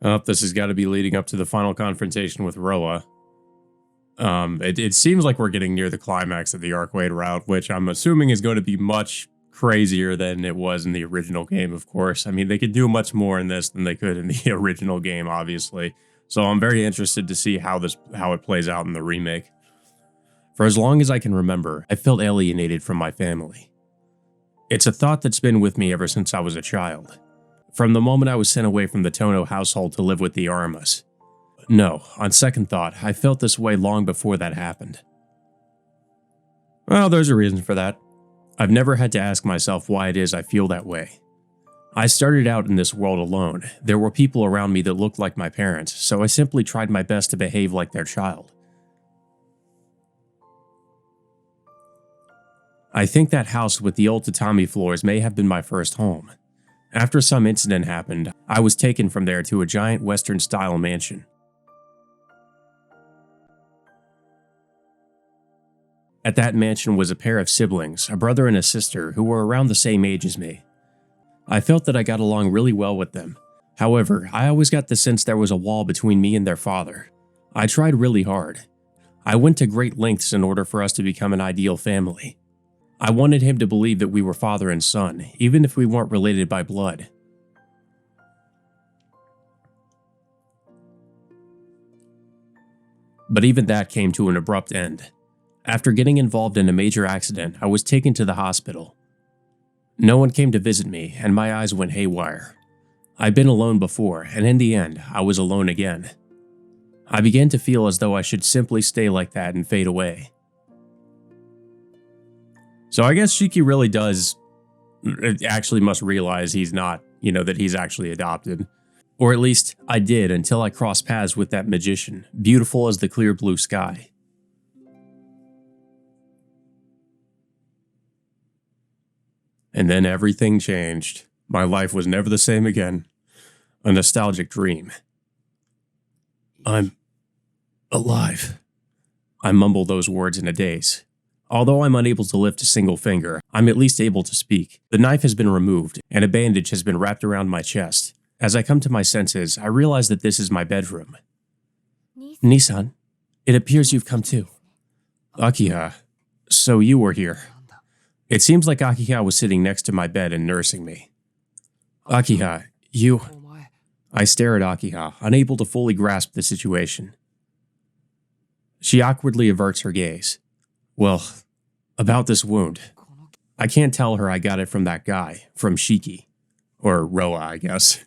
Oh, this has got to be leading up to the final confrontation with Roa. It seems like we're getting near the climax of the Arcueid route, which I'm assuming is going to be much crazier than it was in the original game, of course. I mean, they could do much more in this than they could in the original game, obviously. So I'm very interested to see how it plays out in the remake. For as long as I can remember, I felt alienated from my family. It's a thought that's been with me ever since I was a child. From the moment I was sent away from the Tono household to live with the Arimas. No, on second thought, I felt this way long before that happened. Well, there's a reason for that. I've never had to ask myself why it is I feel that way. I started out in this world alone. There were people around me that looked like my parents, so I simply tried my best to behave like their child. I think that house with the old tatami floors may have been my first home. After some incident happened, I was taken from there to a giant Western-style mansion. At that mansion was a pair of siblings, a brother and a sister, who were around the same age as me. I felt that I got along really well with them. However, I always got the sense there was a wall between me and their father. I tried really hard. I went to great lengths in order for us to become an ideal family. I wanted him to believe that we were father and son, even if we weren't related by blood. But even that came to an abrupt end. After getting involved in a major accident, I was taken to the hospital. No one came to visit me, and my eyes went haywire. I'd been alone before, and in the end, I was alone again. I began to feel as though I should simply stay like that and fade away. So I guess Shiki really must realize he's not, that he's actually adopted. Or at least, I did until I crossed paths with that magician, beautiful as the clear blue sky. And then everything changed. My life was never the same again. A nostalgic dream. I'm alive. I mumble those words in a daze. Although I'm unable to lift a single finger, I'm at least able to speak. The knife has been removed, and a bandage has been wrapped around my chest. As I come to my senses, I realize that this is my bedroom. Nisan, it appears you've come too. Akiha, so you were here. It seems like Akiha was sitting next to my bed and nursing me. Akiha, you... I stare at Akiha, unable to fully grasp the situation. She awkwardly averts her gaze. Well, about this wound. I can't tell her I got it from that guy, from Shiki. Or Roa, I guess.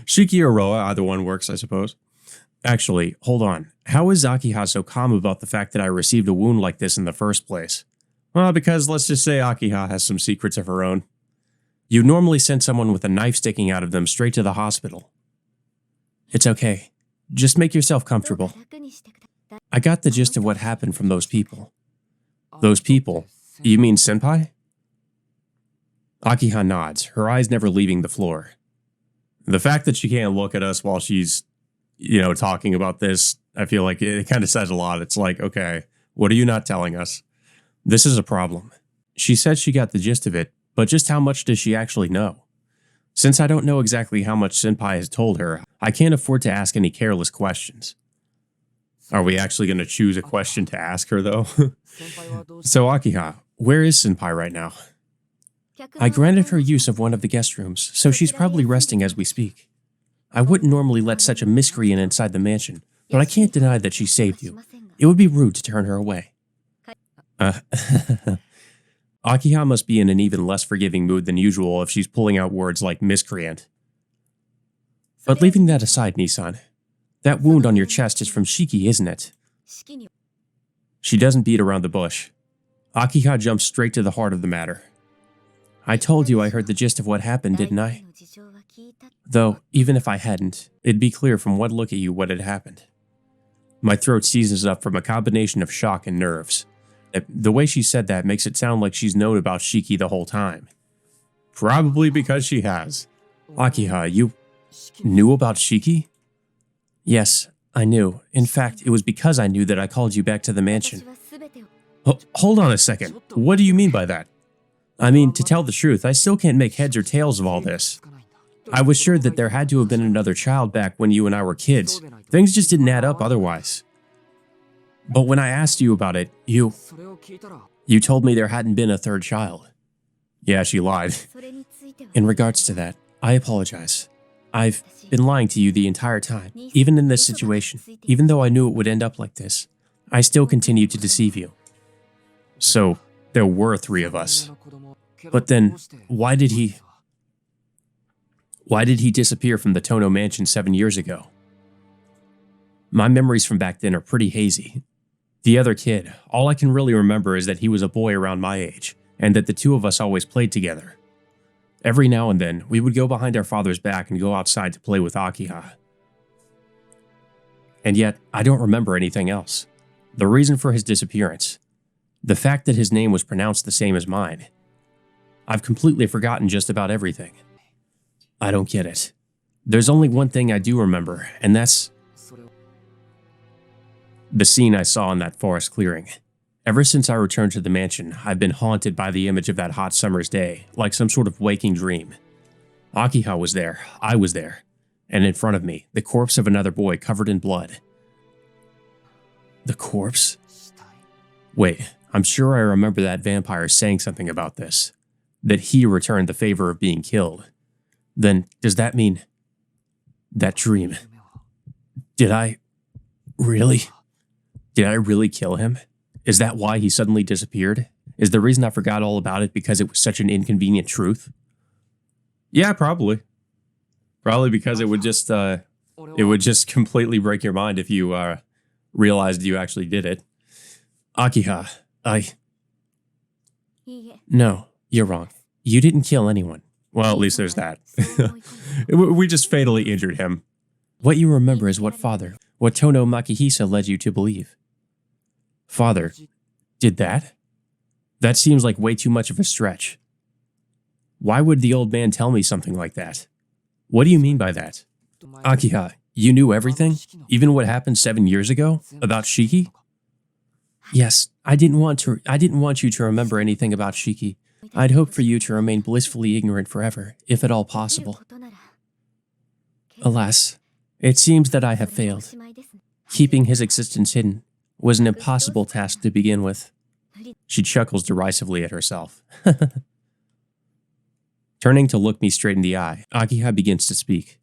Shiki or Roa, either one works, I suppose. Actually, hold on. How is Akiha so calm about the fact that I received a wound like this in the first place? Well, because let's just say Akiha has some secrets of her own. You normally send someone with a knife sticking out of them straight to the hospital. It's okay. Just make yourself comfortable. I got the gist of what happened from those people. Those people? You mean Senpai? Akiha nods, her eyes never leaving the floor. The fact that she can't look at us while she's, talking about this, I feel like it kind of says a lot. It's like, okay, what are you not telling us? This is a problem. She said she got the gist of it, but just how much does she actually know? Since I don't know exactly how much Senpai has told her, I can't afford to ask any careless questions. Are we actually going to choose a question to ask her, though? So, Akiha, where is Senpai right now? I granted her use of one of the guest rooms, so she's probably resting as we speak. I wouldn't normally let such a miscreant inside the mansion, but I can't deny that she saved you. It would be rude to turn her away. Akiha must be in an even less forgiving mood than usual if she's pulling out words like miscreant. But leaving that aside, Nisan, that wound on your chest is from Shiki, isn't it? She doesn't beat around the bush. Akiha jumps straight to the heart of the matter. I told you I heard the gist of what happened, didn't I? Though, even if I hadn't, it'd be clear from one look at you what had happened. My throat seizes up from a combination of shock and nerves. The way she said that makes it sound like she's known about Shiki the whole time. Probably because she has. Akiha, you knew about Shiki? Yes, I knew. In fact, it was because I knew that I called you back to the mansion. Hold on a second. What do you mean by that? I mean, to tell the truth, I still can't make heads or tails of all this. I was sure that there had to have been another child back when you and I were kids. Things just didn't add up otherwise. But when I asked you about it, you told me there hadn't been a third child. Yeah, she lied. In regards to that, I apologize. I've been lying to you the entire time, even in this situation. Even though I knew it would end up like this, I still continued to deceive you. So, there were 3 of us. But then, why did he disappear from the Tono mansion 7 years ago? My memories from back then are pretty hazy. The other kid, all I can really remember is that he was a boy around my age, and that the 2 of us always played together. Every now and then, we would go behind our father's back and go outside to play with Akiha. And yet, I don't remember anything else. The reason for his disappearance, the fact that his name was pronounced the same as mine. I've completely forgotten just about everything. I don't get it. There's only one thing I do remember, and that's the scene I saw in that forest clearing. Ever since I returned to the mansion, I've been haunted by the image of that hot summer's day, like some sort of waking dream. Akiha was there, I was there, and in front of me, the corpse of another boy covered in blood. The corpse? Wait, I'm sure I remember that vampire saying something about this, that he returned the favor of being killed. Then, does that mean that dream? Did I really kill him? Is that why he suddenly disappeared? Is the reason I forgot all about it because it was such an inconvenient truth? Yeah, probably. Probably because it would just completely break your mind if you realized you actually did it. Akiha, No, you're wrong. You didn't kill anyone. Well, at least there's that. We just fatally injured him. What you remember is what Tono Makihisa led you to believe. Father did that? That seems like way too much of a stretch. Why would the old man tell me something like that? What do you mean by that? Akiha, you knew everything? Even what happened 7 years ago? About Shiki? Yes, I didn't want you to remember anything about Shiki. I'd hoped for you to remain blissfully ignorant forever, if at all possible. Alas, it seems that I have failed. Keeping his existence hidden was an impossible task to begin with. She chuckles derisively at herself. Turning to look me straight in the eye, Akiha begins to speak.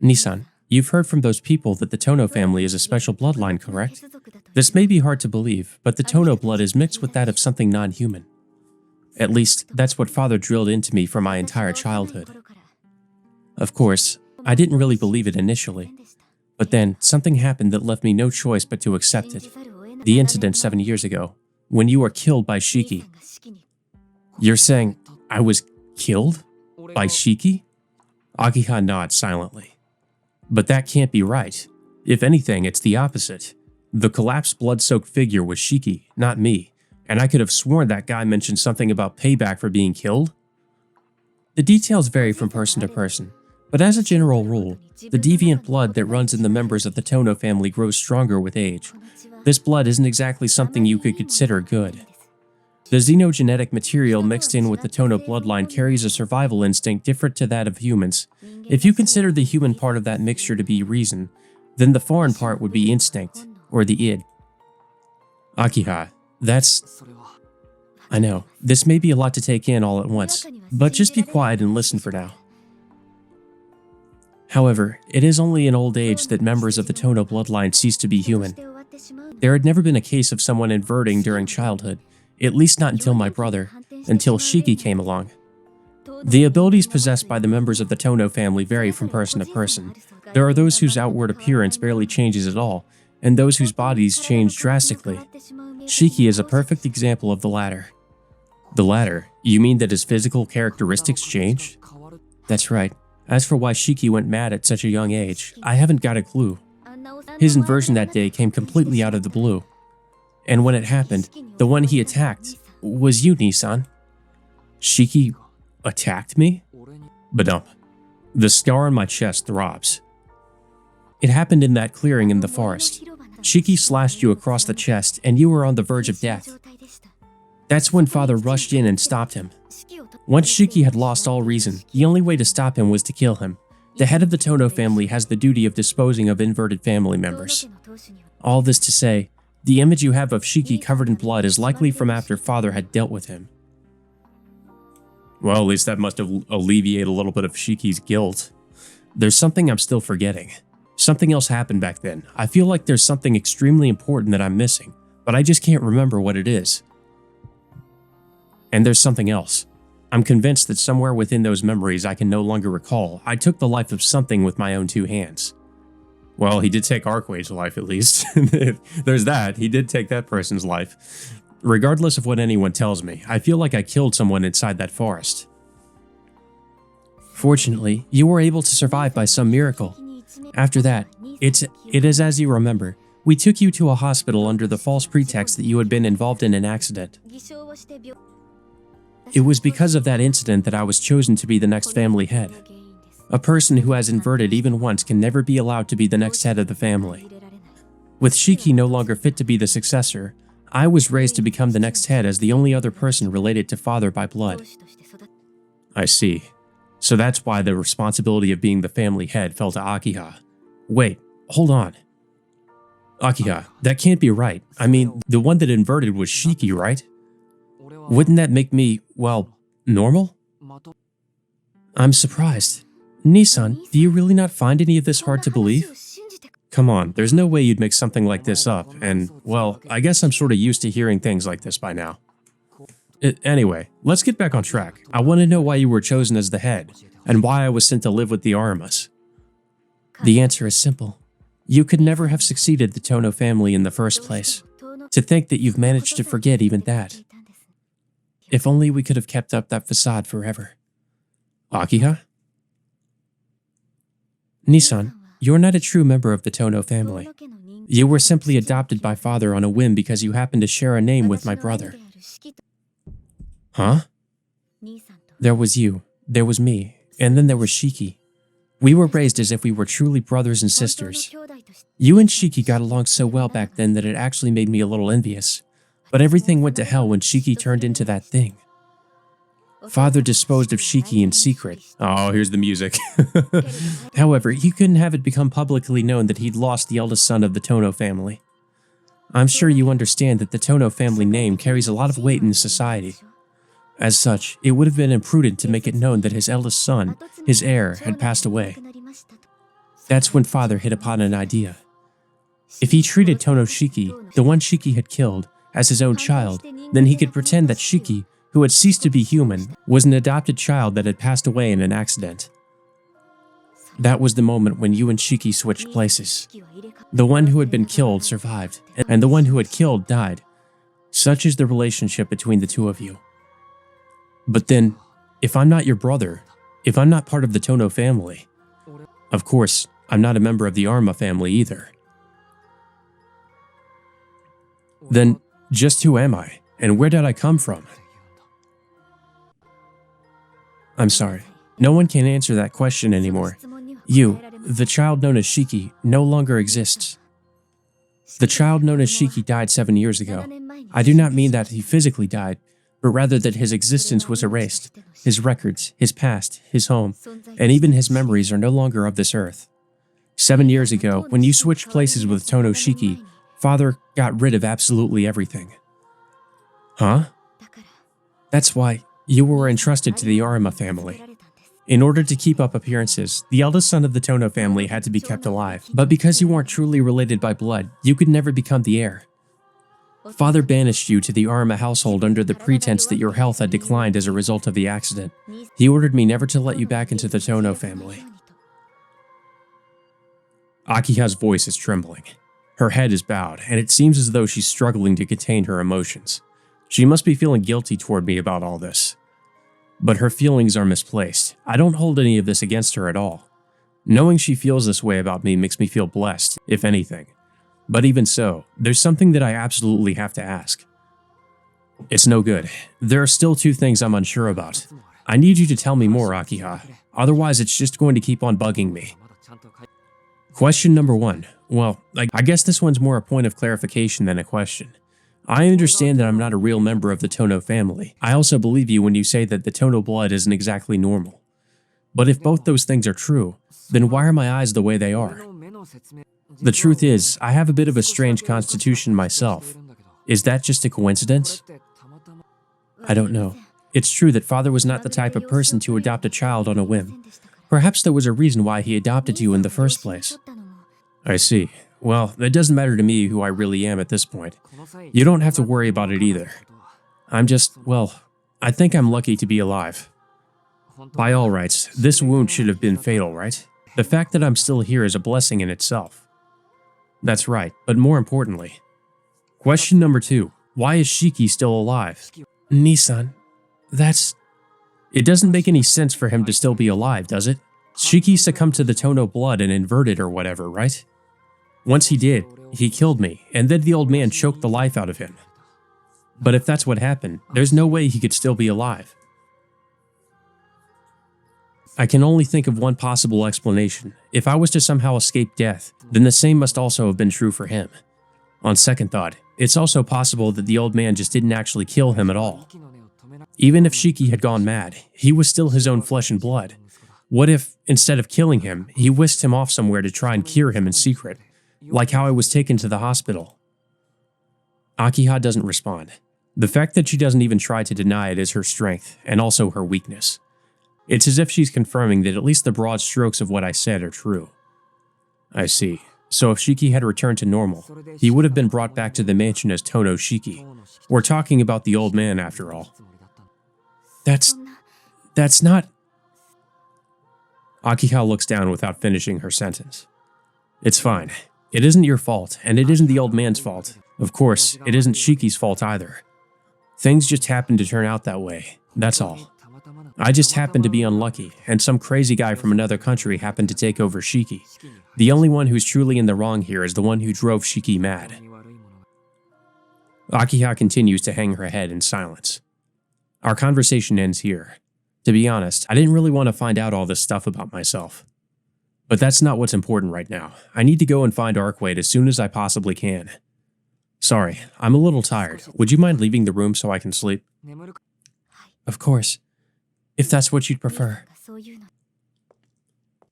Nisan, you've heard from those people that the Tono family is a special bloodline, correct? This may be hard to believe, but the Tono blood is mixed with that of something non-human. At least, that's what Father drilled into me for my entire childhood. Of course, I didn't really believe it initially, but then something happened that left me no choice but to accept it. The incident 7 years ago, when you were killed by Shiki. You're saying I was killed by Shiki? Akiha nods silently. But that can't be right. If anything, it's the opposite. The collapsed blood-soaked figure was Shiki, not me, and I could have sworn that guy mentioned something about payback for being killed. The details vary from person to person, but as a general rule, the deviant blood that runs in the members of the Tono family grows stronger with age. This blood isn't exactly something you could consider good. The xenogenetic material mixed in with the Tono bloodline carries a survival instinct different to that of humans. If you consider the human part of that mixture to be reason, then the foreign part would be instinct, or the id. Akiha, I know, this may be a lot to take in all at once, but just be quiet and listen for now. However, it is only in old age that members of the Tono bloodline cease to be human. There had never been a case of someone inverting during childhood, at least not until my brother, until Shiki came along. The abilities possessed by the members of the Tono family vary from person to person. There are those whose outward appearance barely changes at all, and those whose bodies change drastically. Shiki is a perfect example of the latter. The latter? You mean that his physical characteristics changed? That's right. As for why Shiki went mad at such a young age, I haven't got a clue. His inversion that day came completely out of the blue. And when it happened, the one he attacked was you, Nisan. Shiki attacked me? Badump. The scar on my chest throbs. It happened in that clearing in the forest. Shiki slashed you across the chest and you were on the verge of death. That's when Father rushed in and stopped him. Once Shiki had lost all reason, the only way to stop him was to kill him. The head of the Tono family has the duty of disposing of inverted family members. All this to say, the image you have of Shiki covered in blood is likely from after Father had dealt with him. Well, at least that must have alleviated a little bit of Shiki's guilt. There's something I'm still forgetting. Something else happened back then. I feel like there's something extremely important that I'm missing, but I just can't remember what it is. And there's something else. I'm convinced that somewhere within those memories I can no longer recall, I took the life of something with my own two hands. Well, he did take Arcueid's life at least. There's that, he did take that person's life. Regardless of what anyone tells me, I feel like I killed someone inside that forest. Fortunately, you were able to survive by some miracle. After that, it is as you remember. We took you to a hospital under the false pretext that you had been involved in an accident. It was because of that incident that I was chosen to be the next family head. A person who has inverted even once can never be allowed to be the next head of the family. With Shiki no longer fit to be the successor, I was raised to become the next head as the only other person related to Father by blood. I see. So that's why the responsibility of being the family head fell to Akiha. Wait, hold on. Akiha, that can't be right. I mean, the one that inverted was Shiki, right? Wouldn't that make me, well, normal? I'm surprised. Nissan, do you really not find any of this hard to believe? Come on, there's no way you'd make something like this up, and, well, I guess I'm sort of used to hearing things like this by now. Anyway, let's get back on track. I want to know why you were chosen as the head, and why I was sent to live with the Arumas. The answer is simple. You could never have succeeded the Tono family in the first place. To think that you've managed to forget even that. If only we could have kept up that facade forever. Akiha? Nissan, you're not a true member of the Tono family. You were simply adopted by Father on a whim because you happened to share a name with my brother. Huh? There was you, there was me, and then there was Shiki. We were raised as if we were truly brothers and sisters. You and Shiki got along so well back then that it actually made me a little envious. But everything went to hell when Shiki turned into that thing. Father disposed of Shiki in secret. Oh, here's the music. However, he couldn't have it become publicly known that he'd lost the eldest son of the Tono family. I'm sure you understand that the Tono family name carries a lot of weight in society. As such, it would have been imprudent to make it known that his eldest son, his heir, had passed away. That's when Father hit upon an idea. If he treated Tono Shiki, the one Shiki had killed, as his own child, then he could pretend that Shiki, who had ceased to be human, was an adopted child that had passed away in an accident. That was the moment when you and Shiki switched places. The one who had been killed survived, and the one who had killed died. Such is the relationship between the two of you. But then, if I'm not your brother, if I'm not part of the Tono family, of course, I'm not a member of the Arma family either. Then, just who am I, and where did I come from? I'm sorry, no one can answer that question anymore. You, the child known as Shiki, no longer exists. The child known as Shiki died 7 years ago. I do not mean that he physically died, but rather that his existence was erased. His records, his past, his home, and even his memories are no longer of this earth. 7 years ago, when you switched places with Tono Shiki, Father got rid of absolutely everything. Huh? That's why you were entrusted to the Arima family. In order to keep up appearances, the eldest son of the Tono family had to be kept alive, but because you weren't truly related by blood, you could never become the heir. Father banished you to the Arima household under the pretense that your health had declined as a result of the accident. He ordered me never to let you back into the Tono family. Akiha's voice is trembling. Her head is bowed, and it seems as though she's struggling to contain her emotions. She must be feeling guilty toward me about all this. But her feelings are misplaced. I don't hold any of this against her at all. Knowing she feels this way about me makes me feel blessed, if anything. But even so, there's something that I absolutely have to ask. It's no good. There are still two things I'm unsure about. I need you to tell me more, Akiha. Otherwise, it's just going to keep on bugging me. Question number 1. Well, I guess this one's more a point of clarification than a question. I understand that I'm not a real member of the Tono family. I also believe you when you say that the Tono blood isn't exactly normal. But if both those things are true, then why are my eyes the way they are? The truth is, I have a bit of a strange constitution myself. Is that just a coincidence? I don't know. It's true that father was not the type of person to adopt a child on a whim. Perhaps there was a reason why he adopted you in the first place. I see. Well, it doesn't matter to me who I really am at this point. You don't have to worry about it either. I think I'm lucky to be alive. By all rights, this wound should have been fatal, right? The fact that I'm still here is a blessing in itself. That's right, but more importantly. Question number 2. Why is Shiki still alive? Nissan, It doesn't make any sense for him to still be alive, does it? Shiki succumbed to the Tono blood and inverted or whatever, right? Once he did, he killed me, and then the old man choked the life out of him. But if that's what happened, there's no way he could still be alive. I can only think of one possible explanation. If I was to somehow escape death, then the same must also have been true for him. On second thought, it's also possible that the old man just didn't actually kill him at all. Even if Shiki had gone mad, he was still his own flesh and blood. What if, instead of killing him, he whisked him off somewhere to try and cure him in secret, like how I was taken to the hospital? Akiha doesn't respond. The fact that she doesn't even try to deny it is her strength, and also her weakness. It's as if she's confirming that at least the broad strokes of what I said are true. I see. So if Shiki had returned to normal, he would have been brought back to the mansion as Tono Shiki. We're talking about the old man after all. That's not... Akiha looks down without finishing her sentence. It's fine. It isn't your fault, and it isn't the old man's fault. Of course, it isn't Shiki's fault either. Things just happened to turn out that way, that's all. I just happened to be unlucky, and some crazy guy from another country happened to take over Shiki. The only one who's truly in the wrong here is the one who drove Shiki mad. Akiha continues to hang her head in silence. Our conversation ends here. To be honest, I didn't really want to find out all this stuff about myself. But that's not what's important right now. I need to go and find Arcueid as soon as I possibly can. Sorry, I'm a little tired. Would you mind leaving the room so I can sleep? Of course. If that's what you'd prefer.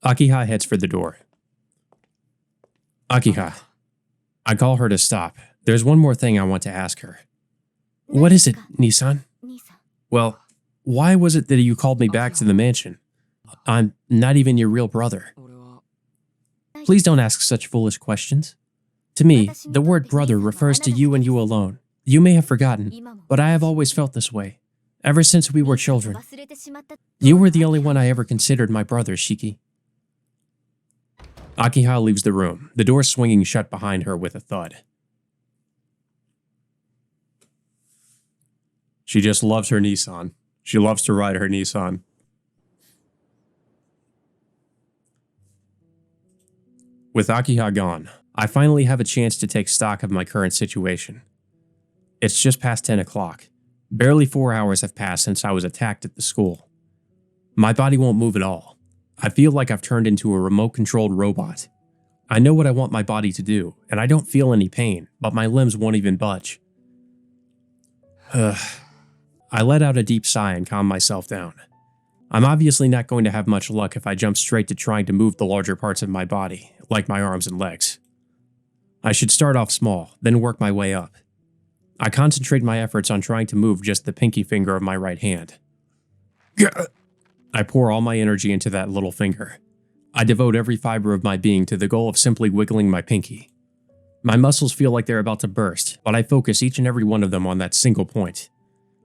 Akiha heads for the door. Akiha. I call her to stop. There's one more thing I want to ask her. What is it, Nissan? Well, why was it that you called me back to the mansion? I'm not even your real brother. Please don't ask such foolish questions. To me, the word brother refers to you and you alone. You may have forgotten, but I have always felt this way. Ever since we were children. You were the only one I ever considered my brother, Shiki. Akiha leaves the room, the door swinging shut behind her with a thud. She just loves her Nissan. She loves to ride her Nissan. With Akiha gone, I finally have a chance to take stock of my current situation. It's just past 10 o'clock. Barely 4 hours have passed since I was attacked at the school. My body won't move at all. I feel like I've turned into a remote-controlled robot. I know what I want my body to do, and I don't feel any pain, but my limbs won't even budge. I let out a deep sigh and calm myself down. I'm obviously not going to have much luck if I jump straight to trying to move the larger parts of my body, like my arms and legs. I should start off small, then work my way up. I concentrate my efforts on trying to move just the pinky finger of my right hand. I pour all my energy into that little finger. I devote every fiber of my being to the goal of simply wiggling my pinky. My muscles feel like they're about to burst, but I focus each and every one of them on that single point.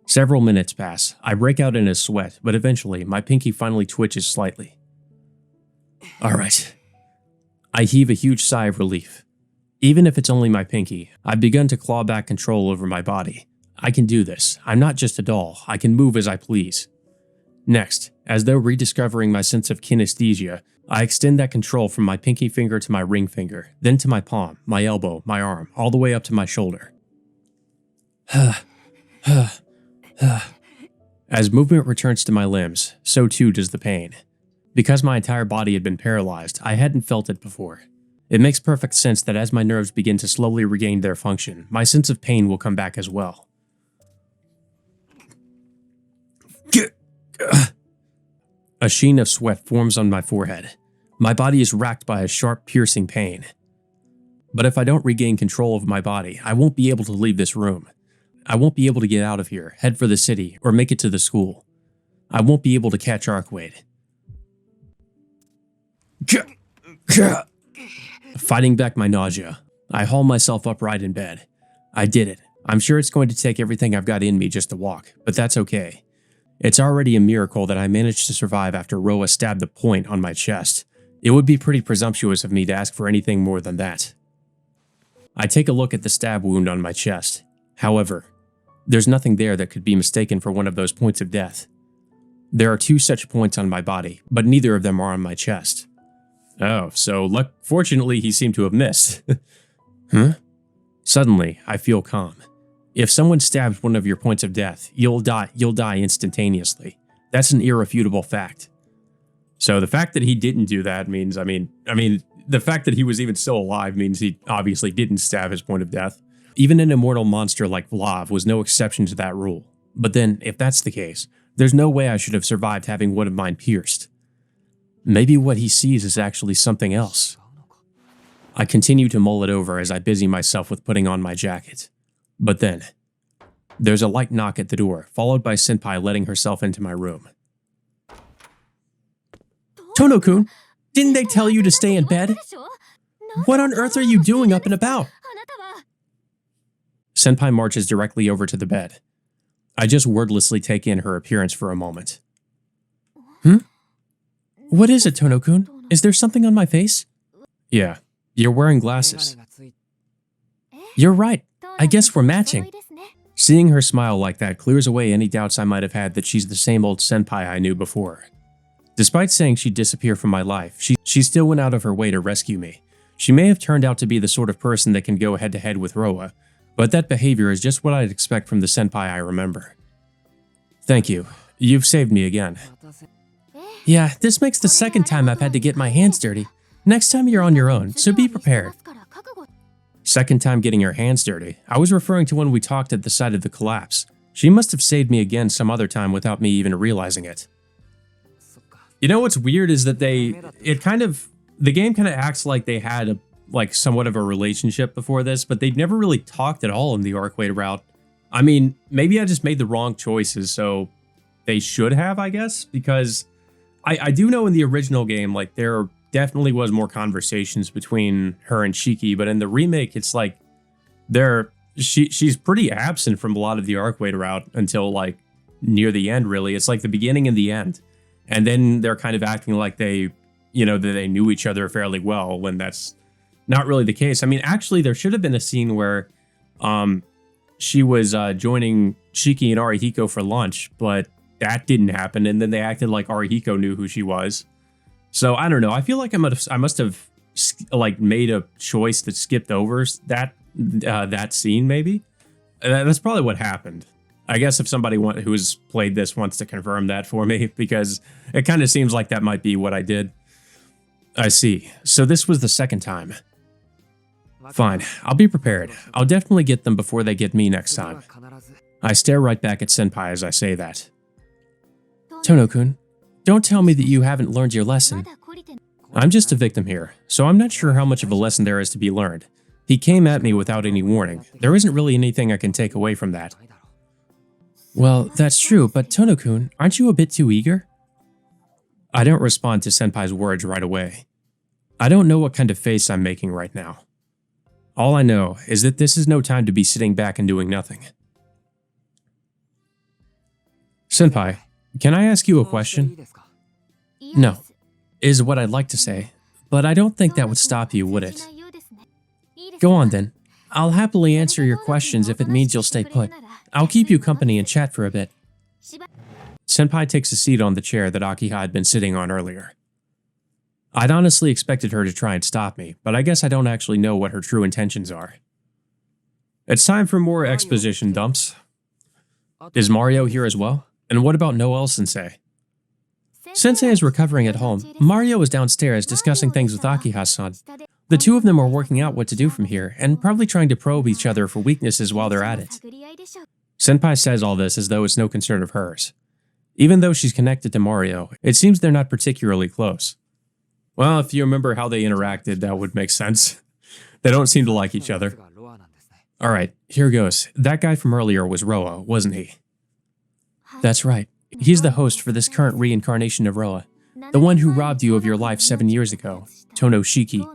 Several minutes pass. I break out in a sweat, but eventually my pinky finally twitches slightly. Alright. I heave a huge sigh of relief. Even if it's only my pinky, I've begun to claw back control over my body. I can do this. I'm not just a doll. I can move as I please. Next, as though rediscovering my sense of kinesthesia, I extend that control from my pinky finger to my ring finger, then to my palm, my elbow, my arm, all the way up to my shoulder. As movement returns to my limbs, so too does the pain. Because my entire body had been paralyzed, I hadn't felt it before. It makes perfect sense that as my nerves begin to slowly regain their function, my sense of pain will come back as well. A sheen of sweat forms on my forehead. My body is racked by a sharp, piercing pain. But if I don't regain control of my body, I won't be able to leave this room. I won't be able to get out of here, head for the city, or make it to the school. I won't be able to catch Arcueid. Fighting back my nausea, I haul myself upright in bed. I did it. I'm sure it's going to take everything I've got in me just to walk, but that's okay. It's already a miracle that I managed to survive after Roa stabbed the point on my chest. It would be pretty presumptuous of me to ask for anything more than that. I take a look at the stab wound on my chest. However, there's nothing there that could be mistaken for one of those points of death. There are 2 such points on my body, but neither of them are on my chest. Oh, so fortunately he seemed to have missed. Huh? Suddenly, I feel calm. If someone stabs one of your points of death, you'll die instantaneously. That's an irrefutable fact. So the fact that he didn't do that means, I mean, the fact that he was even still alive means he obviously didn't stab his point of death. Even an immortal monster like Vlav was no exception to that rule. But then, if that's the case, there's no way I should have survived having one of mine pierced. Maybe what he sees is actually something else. I continue to mull it over as I busy myself with putting on my jacket. But then, there's a light knock at the door, followed by Senpai letting herself into my room. Tono-kun, didn't they tell you to stay in bed? What on earth are you doing up and about? Senpai marches directly over to the bed. I just wordlessly take in her appearance for a moment. What is it, Tono-kun? Is there something on my face? Yeah, you're wearing glasses. You're right. I guess we're matching. Seeing her smile like that clears away any doubts I might have had that she's the same old senpai I knew before. Despite saying she'd disappear from my life, she still went out of her way to rescue me. She may have turned out to be the sort of person that can go head-to-head with Roa, but that behavior is just what I'd expect from the senpai I remember. Thank you. You've saved me again. Yeah, this makes the second time I've had to get my hands dirty. Next time you're on your own, so be prepared. Second time getting her hands dirty. I was referring to when we talked at the site of the collapse. She must have saved me again some other time without me even realizing it. You know what's weird is that the game kind of acts like they had somewhat of a relationship before this, but they'd never really talked at all in the Arcueid route. I mean, maybe I just made the wrong choices, so they should have, I guess, because I do know in the original game, there definitely was more conversations between her and Shiki, but in the remake, it's like she's pretty absent from a lot of the Arcueid route until near the end, really. It's like the beginning and the end. And then they're kind of acting like that they knew each other fairly well when that's not really the case. I mean, actually, there should have been a scene where she was joining Shiki and Arihiko for lunch, but that didn't happen. And then they acted like Arihiko knew who she was. So I don't know. I feel like I must have made a choice that skipped over that scene. Maybe that's probably what happened. I guess if somebody who has played this wants to confirm that for me, because it kind of seems like that might be what I did. I see. So this was the second time. Fine, I'll be prepared. I'll definitely get them before they get me next time. I stare right back at Senpai as I say that. Tono-kun, don't tell me that you haven't learned your lesson. I'm just a victim here, so I'm not sure how much of a lesson there is to be learned. He came at me without any warning. There isn't really anything I can take away from that. Well, that's true, but Tono-kun, aren't you a bit too eager? I don't respond to Senpai's words right away. I don't know what kind of face I'm making right now. All I know is that this is no time to be sitting back and doing nothing. Senpai, can I ask you a question? No, is what I'd like to say, but I don't think that would stop you, would it? Go on then. I'll happily answer your questions if it means you'll stay put. I'll keep you company and chat for a bit. Senpai takes a seat on the chair that Akiha had been sitting on earlier. I'd honestly expected her to try and stop me, but I guess I don't actually know what her true intentions are. It's time for more exposition dumps. Is Mario here as well? And what about Noel-sensei? Sensei is recovering at home. Mario is downstairs discussing things with Akiha-san. The two of them are working out what to do from here, and probably trying to probe each other for weaknesses while they're at it. Senpai says all this as though it's no concern of hers. Even though she's connected to Mario, it seems they're not particularly close. Well, if you remember how they interacted, that would make sense. They don't seem to like each other. Alright, here goes. That guy from earlier was Roa, wasn't he? That's right. He's the host for this current reincarnation of Roa. The one who robbed you of your life 7 years ago, Tono Shiki.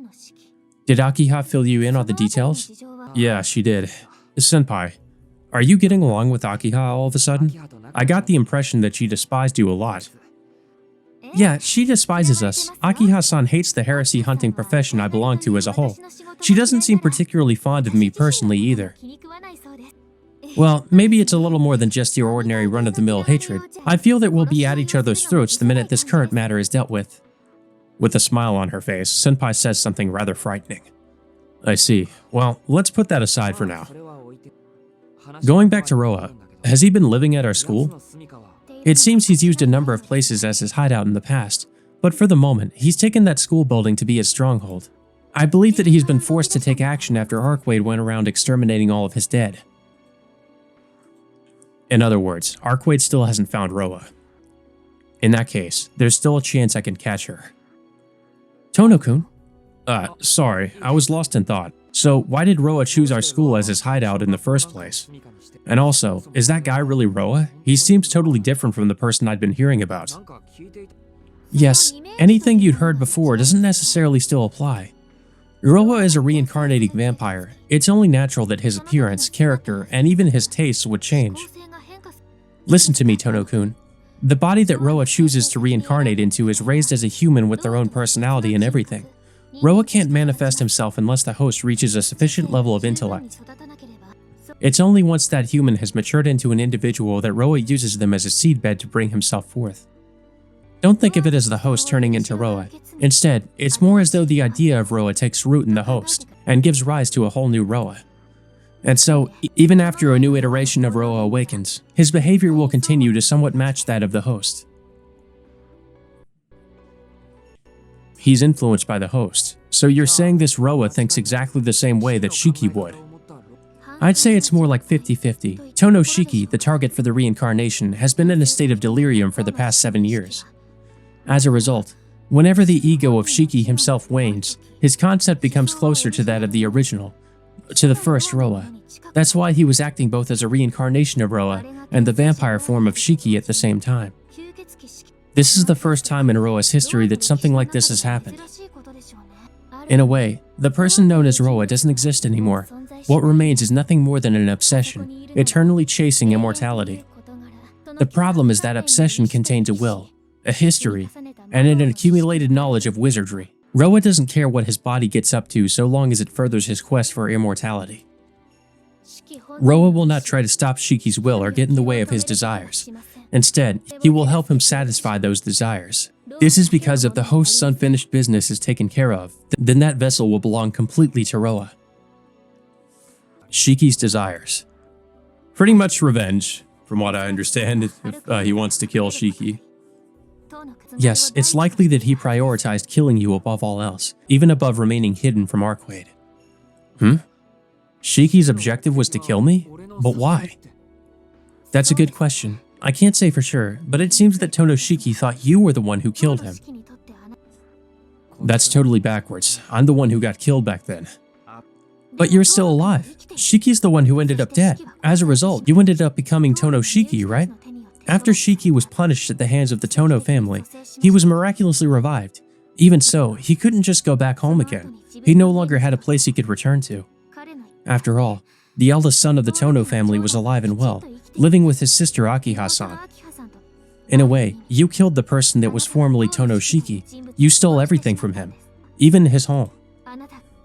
Did Akiha fill you in on the details? Yeah, she did. Senpai, are you getting along with Akiha all of a sudden? I got the impression that she despised you a lot. Yeah, she despises us. Akiha-san hates the heresy hunting profession I belong to as a whole. She doesn't seem particularly fond of me personally either. Well, maybe it's a little more than just your ordinary run-of-the-mill hatred. I feel that we'll be at each other's throats the minute this current matter is dealt with. With a smile on her face, Senpai says something rather frightening. I see. Well, let's put that aside for now. Going back to Roa, has he been living at our school? It seems he's used a number of places as his hideout in the past, but for the moment, he's taken that school building to be his stronghold. I believe that he's been forced to take action after Arcueid went around exterminating all of his dead. In other words, Arcueid still hasn't found Roa. In that case, there's still a chance I can catch her. Tono-kun? Sorry, I was lost in thought. So why did Roa choose our school as his hideout in the first place? And also, is that guy really Roa? He seems totally different from the person I'd been hearing about. Yes, anything you'd heard before doesn't necessarily still apply. Roa is a reincarnating vampire. It's only natural that his appearance, character, and even his tastes would change. Listen to me, Tono-kun. The body that Roa chooses to reincarnate into is raised as a human with their own personality and everything. Roa can't manifest himself unless the host reaches a sufficient level of intellect. It's only once that human has matured into an individual that Roa uses them as a seedbed to bring himself forth. Don't think of it as the host turning into Roa. Instead, it's more as though the idea of Roa takes root in the host and gives rise to a whole new Roa. And so, even after a new iteration of Roa awakens, his behavior will continue to somewhat match that of the host. He's influenced by the host, so you're saying this Roa thinks exactly the same way that Shiki would. I'd say it's more like 50-50. Tono Shiki, the target for the reincarnation, has been in a state of delirium for the past 7 years. As a result, whenever the ego of Shiki himself wanes, his concept becomes closer to that of the original, to the first Roa. That's why he was acting both as a reincarnation of Roa and the vampire form of Shiki at the same time. This is the first time in Roa's history that something like this has happened. In a way, the person known as Roa doesn't exist anymore. What remains is nothing more than an obsession, eternally chasing immortality. The problem is that obsession contains a will, a history, and an accumulated knowledge of wizardry. Roa doesn't care what his body gets up to so long as it furthers his quest for immortality. Roa will not try to stop Shiki's will or get in the way of his desires. Instead, he will help him satisfy those desires. This is because if the host's unfinished business is taken care of, then that vessel will belong completely to Roa. Shiki's desires. Pretty much revenge, from what I understand, if he wants to kill Shiki. Yes, it's likely that he prioritized killing you above all else, even above remaining hidden from Arcueid. Shiki's objective was to kill me? But why? That's a good question. I can't say for sure, but it seems that Tono Shiki thought you were the one who killed him. That's totally backwards. I'm the one who got killed back then. But you're still alive. Shiki's the one who ended up dead. As a result, you ended up becoming Tono Shiki, right? After Shiki was punished at the hands of the Tono family, he was miraculously revived. Even so, he couldn't just go back home again. He no longer had a place he could return to. After all, the eldest son of the Tono family was alive and well, living with his sister Akiha-san. In a way, you killed the person that was formerly Tono Shiki. You stole everything from him, even his home.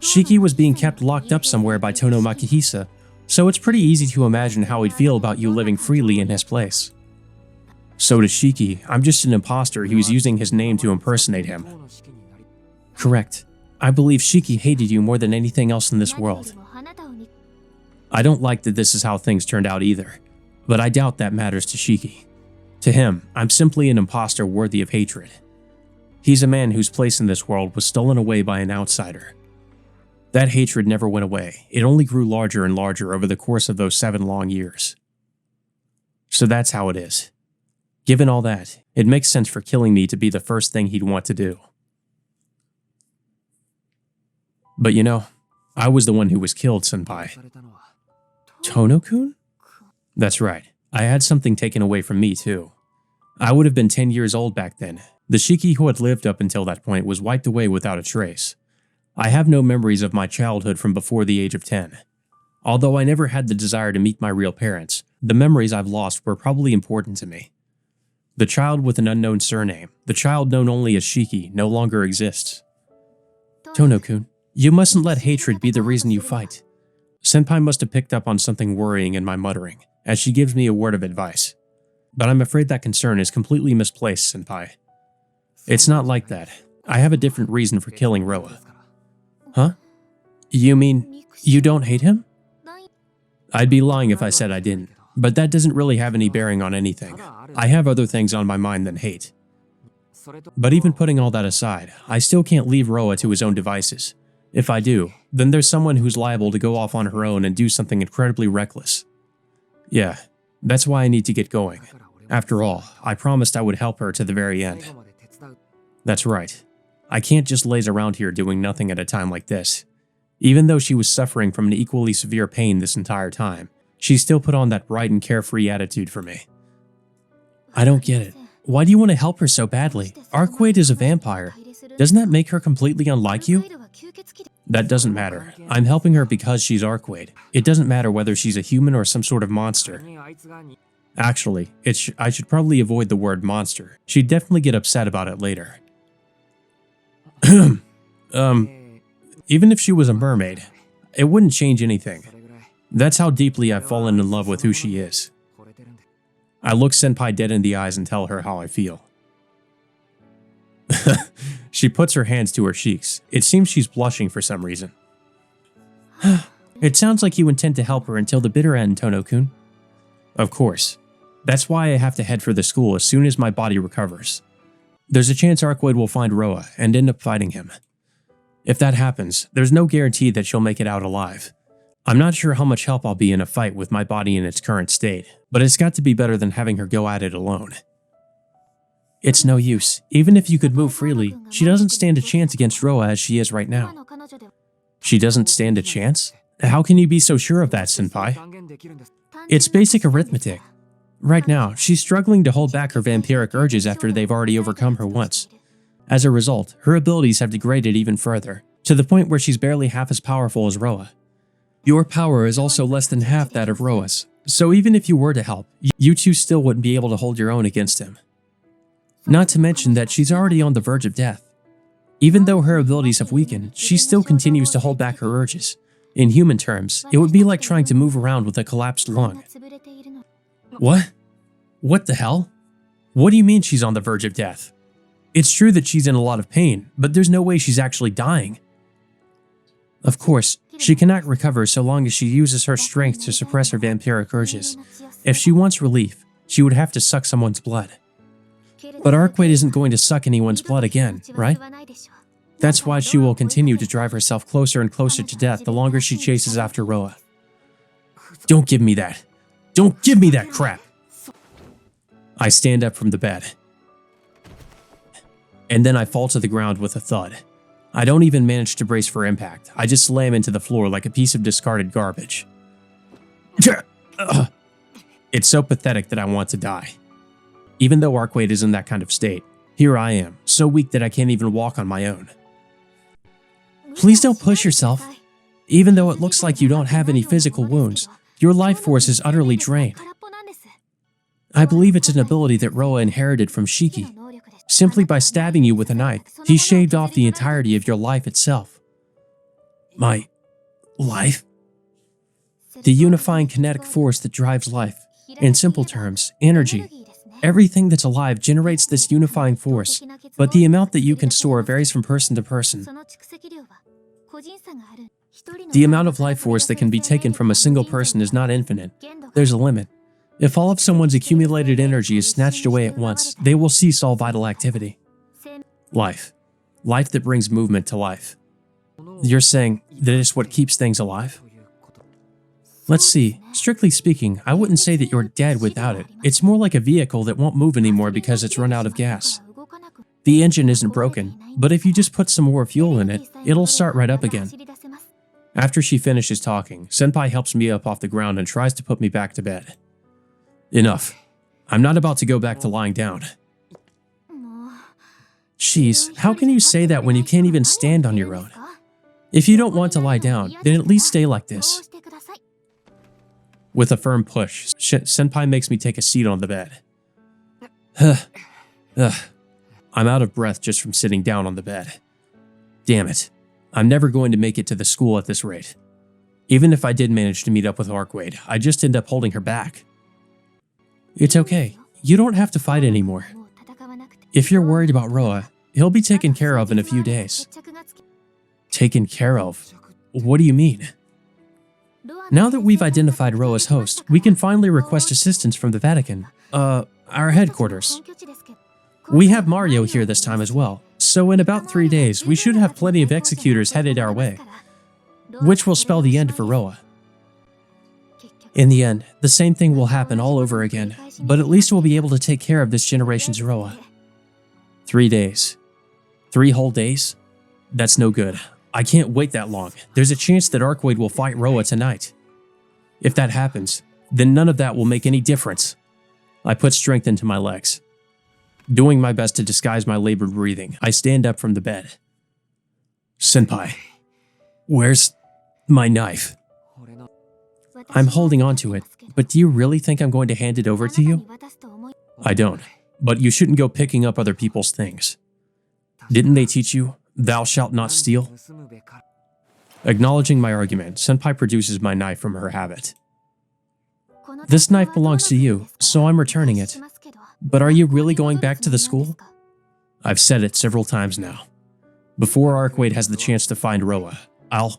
Shiki was being kept locked up somewhere by Tono Makihisa, so it's pretty easy to imagine how he'd feel about you living freely in his place. So to Shiki, I'm just an imposter who's using his name to impersonate him. Correct. I believe Shiki hated you more than anything else in this world. I don't like that this is how things turned out either, but I doubt that matters to Shiki. To him, I'm simply an imposter worthy of hatred. He's a man whose place in this world was stolen away by an outsider. That hatred never went away. It only grew larger and larger over the course of those 7 long years. So that's how it is. Given all that, it makes sense for killing me to be the first thing he'd want to do. But you know, I was the one who was killed, senpai. Tono-kun? That's right. I had something taken away from me too. I would have been 10 years old back then. The Shiki who had lived up until that point was wiped away without a trace. I have no memories of my childhood from before the age of 10. Although I never had the desire to meet my real parents, the memories I've lost were probably important to me. The child with an unknown surname, the child known only as Shiki, no longer exists. Tono-kun, you mustn't let hatred be the reason you fight. Senpai must have picked up on something worrying in my muttering, as she gives me a word of advice. But I'm afraid that concern is completely misplaced, senpai. It's not like that. I have a different reason for killing Roa. Huh? You mean, you don't hate him? I'd be lying if I said I didn't, but that doesn't really have any bearing on anything. I have other things on my mind than hate. But even putting all that aside, I still can't leave Roa to his own devices. If I do, then there's someone who's liable to go off on her own and do something incredibly reckless. Yeah, that's why I need to get going. After all, I promised I would help her to the very end. That's right. I can't just laze around here doing nothing at a time like this. Even though she was suffering from an equally severe pain this entire time, she still put on that bright and carefree attitude for me. I don't get it. Why do you want to help her so badly? Arcueid is a vampire. Doesn't that make her completely unlike you? That doesn't matter. I'm helping her because she's Arcueid. It doesn't matter whether she's a human or some sort of monster. Actually, I should probably avoid the word monster. She'd definitely get upset about it later. Even if she was a mermaid, it wouldn't change anything. That's how deeply I've fallen in love with who she is. I look Senpai dead in the eyes and tell her how I feel. She puts her hands to her cheeks. It seems she's blushing for some reason. It sounds like you intend to help her until the bitter end, Tono-kun. Of course. That's why I have to head for the school as soon as my body recovers. There's a chance Arcueid will find Roa and end up fighting him. If that happens, there's no guarantee that she'll make it out alive. I'm not sure how much help I'll be in a fight with my body in its current state, but it's got to be better than having her go at it alone. It's no use. Even if you could move freely, she doesn't stand a chance against Roa as she is right now. She doesn't stand a chance? How can you be so sure of that, senpai? It's basic arithmetic. Right now, she's struggling to hold back her vampiric urges after they've already overcome her once. As a result, her abilities have degraded even further, to the point where she's barely half as powerful as Roa. Your power is also less than half that of Roa's, so even if you were to help, you two still wouldn't be able to hold your own against him. Not to mention that she's already on the verge of death. Even though her abilities have weakened, she still continues to hold back her urges. In human terms, it would be like trying to move around with a collapsed lung. What? What the hell? What do you mean she's on the verge of death? It's true that she's in a lot of pain, but there's no way she's actually dying. Of course, she cannot recover so long as she uses her strength to suppress her vampiric urges. If she wants relief, she would have to suck someone's blood. But Arcueid isn't going to suck anyone's blood again, right? That's why she will continue to drive herself closer and closer to death the longer she chases after Roa. Don't give me that. Don't give me that crap! I stand up from the bed. And then I fall to the ground with a thud. I don't even manage to brace for impact. I just slam into the floor like a piece of discarded garbage. It's so pathetic that I want to die. Even though Arcueid is in that kind of state, here I am, so weak that I can't even walk on my own. Please don't push yourself. Even though it looks like you don't have any physical wounds, your life force is utterly drained. I believe it's an ability that Roa inherited from Shiki. Simply by stabbing you with a knife, he shaved off the entirety of your life itself. My life? The unifying kinetic force that drives life. In simple terms, energy. Everything that's alive generates this unifying force, but the amount that you can store varies from person to person. The amount of life force that can be taken from a single person is not infinite. There's a limit. If all of someone's accumulated energy is snatched away at once, they will cease all vital activity. Life. Life that brings movement to life. You're saying that it's what keeps things alive? Let's see, strictly speaking, I wouldn't say that you're dead without it. It's more like a vehicle that won't move anymore because it's run out of gas. The engine isn't broken, but if you just put some more fuel in it, it'll start right up again. After she finishes talking, Senpai helps me up off the ground and tries to put me back to bed. Enough. I'm not about to go back to lying down. Jeez, how can you say that when you can't even stand on your own? If you don't want to lie down, then at least stay like this. With a firm push, Senpai makes me take a seat on the bed. I'm out of breath just from sitting down on the bed. Damn it. I'm never going to make it to the school at this rate. Even if I did manage to meet up with Arcueid, I'd just end up holding her back. It's okay. You don't have to fight anymore. If you're worried about Roa, he'll be taken care of in a few days. Taken care of? What do you mean? Now that we've identified Roa's host, we can finally request assistance from the Vatican. Our headquarters. We have Mario here this time as well, so in about 3 days, we should have plenty of executors headed our way, which will spell the end for Roa. In the end, the same thing will happen all over again, but at least we'll be able to take care of this generation's Roa. 3 days. 3 whole days? That's no good. I can't wait that long. There's a chance that Arcueid will fight Roa tonight. If that happens, then none of that will make any difference. I put strength into my legs. Doing my best to disguise my labored breathing, I stand up from the bed. Senpai, where's my knife? I'm holding on to it, but do you really think I'm going to hand it over to you? I don't, but you shouldn't go picking up other people's things. Didn't they teach you, thou shalt not steal? Acknowledging my argument, Senpai produces my knife from her habit. This knife belongs to you, so I'm returning it. But are you really going back to the school? I've said it several times now. Before Arcueid has the chance to find Roa, I'll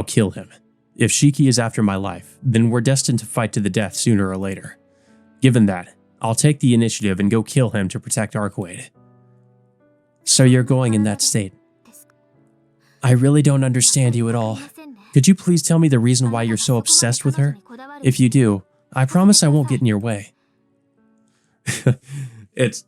kill him. If Shiki is after my life, then we're destined to fight to the death sooner or later. Given that, I'll take the initiative and go kill him to protect Arcueid. So you're going in that state. I really don't understand you at all. Could you please tell me the reason why you're so obsessed with her? If you do, I promise I won't get in your way. It's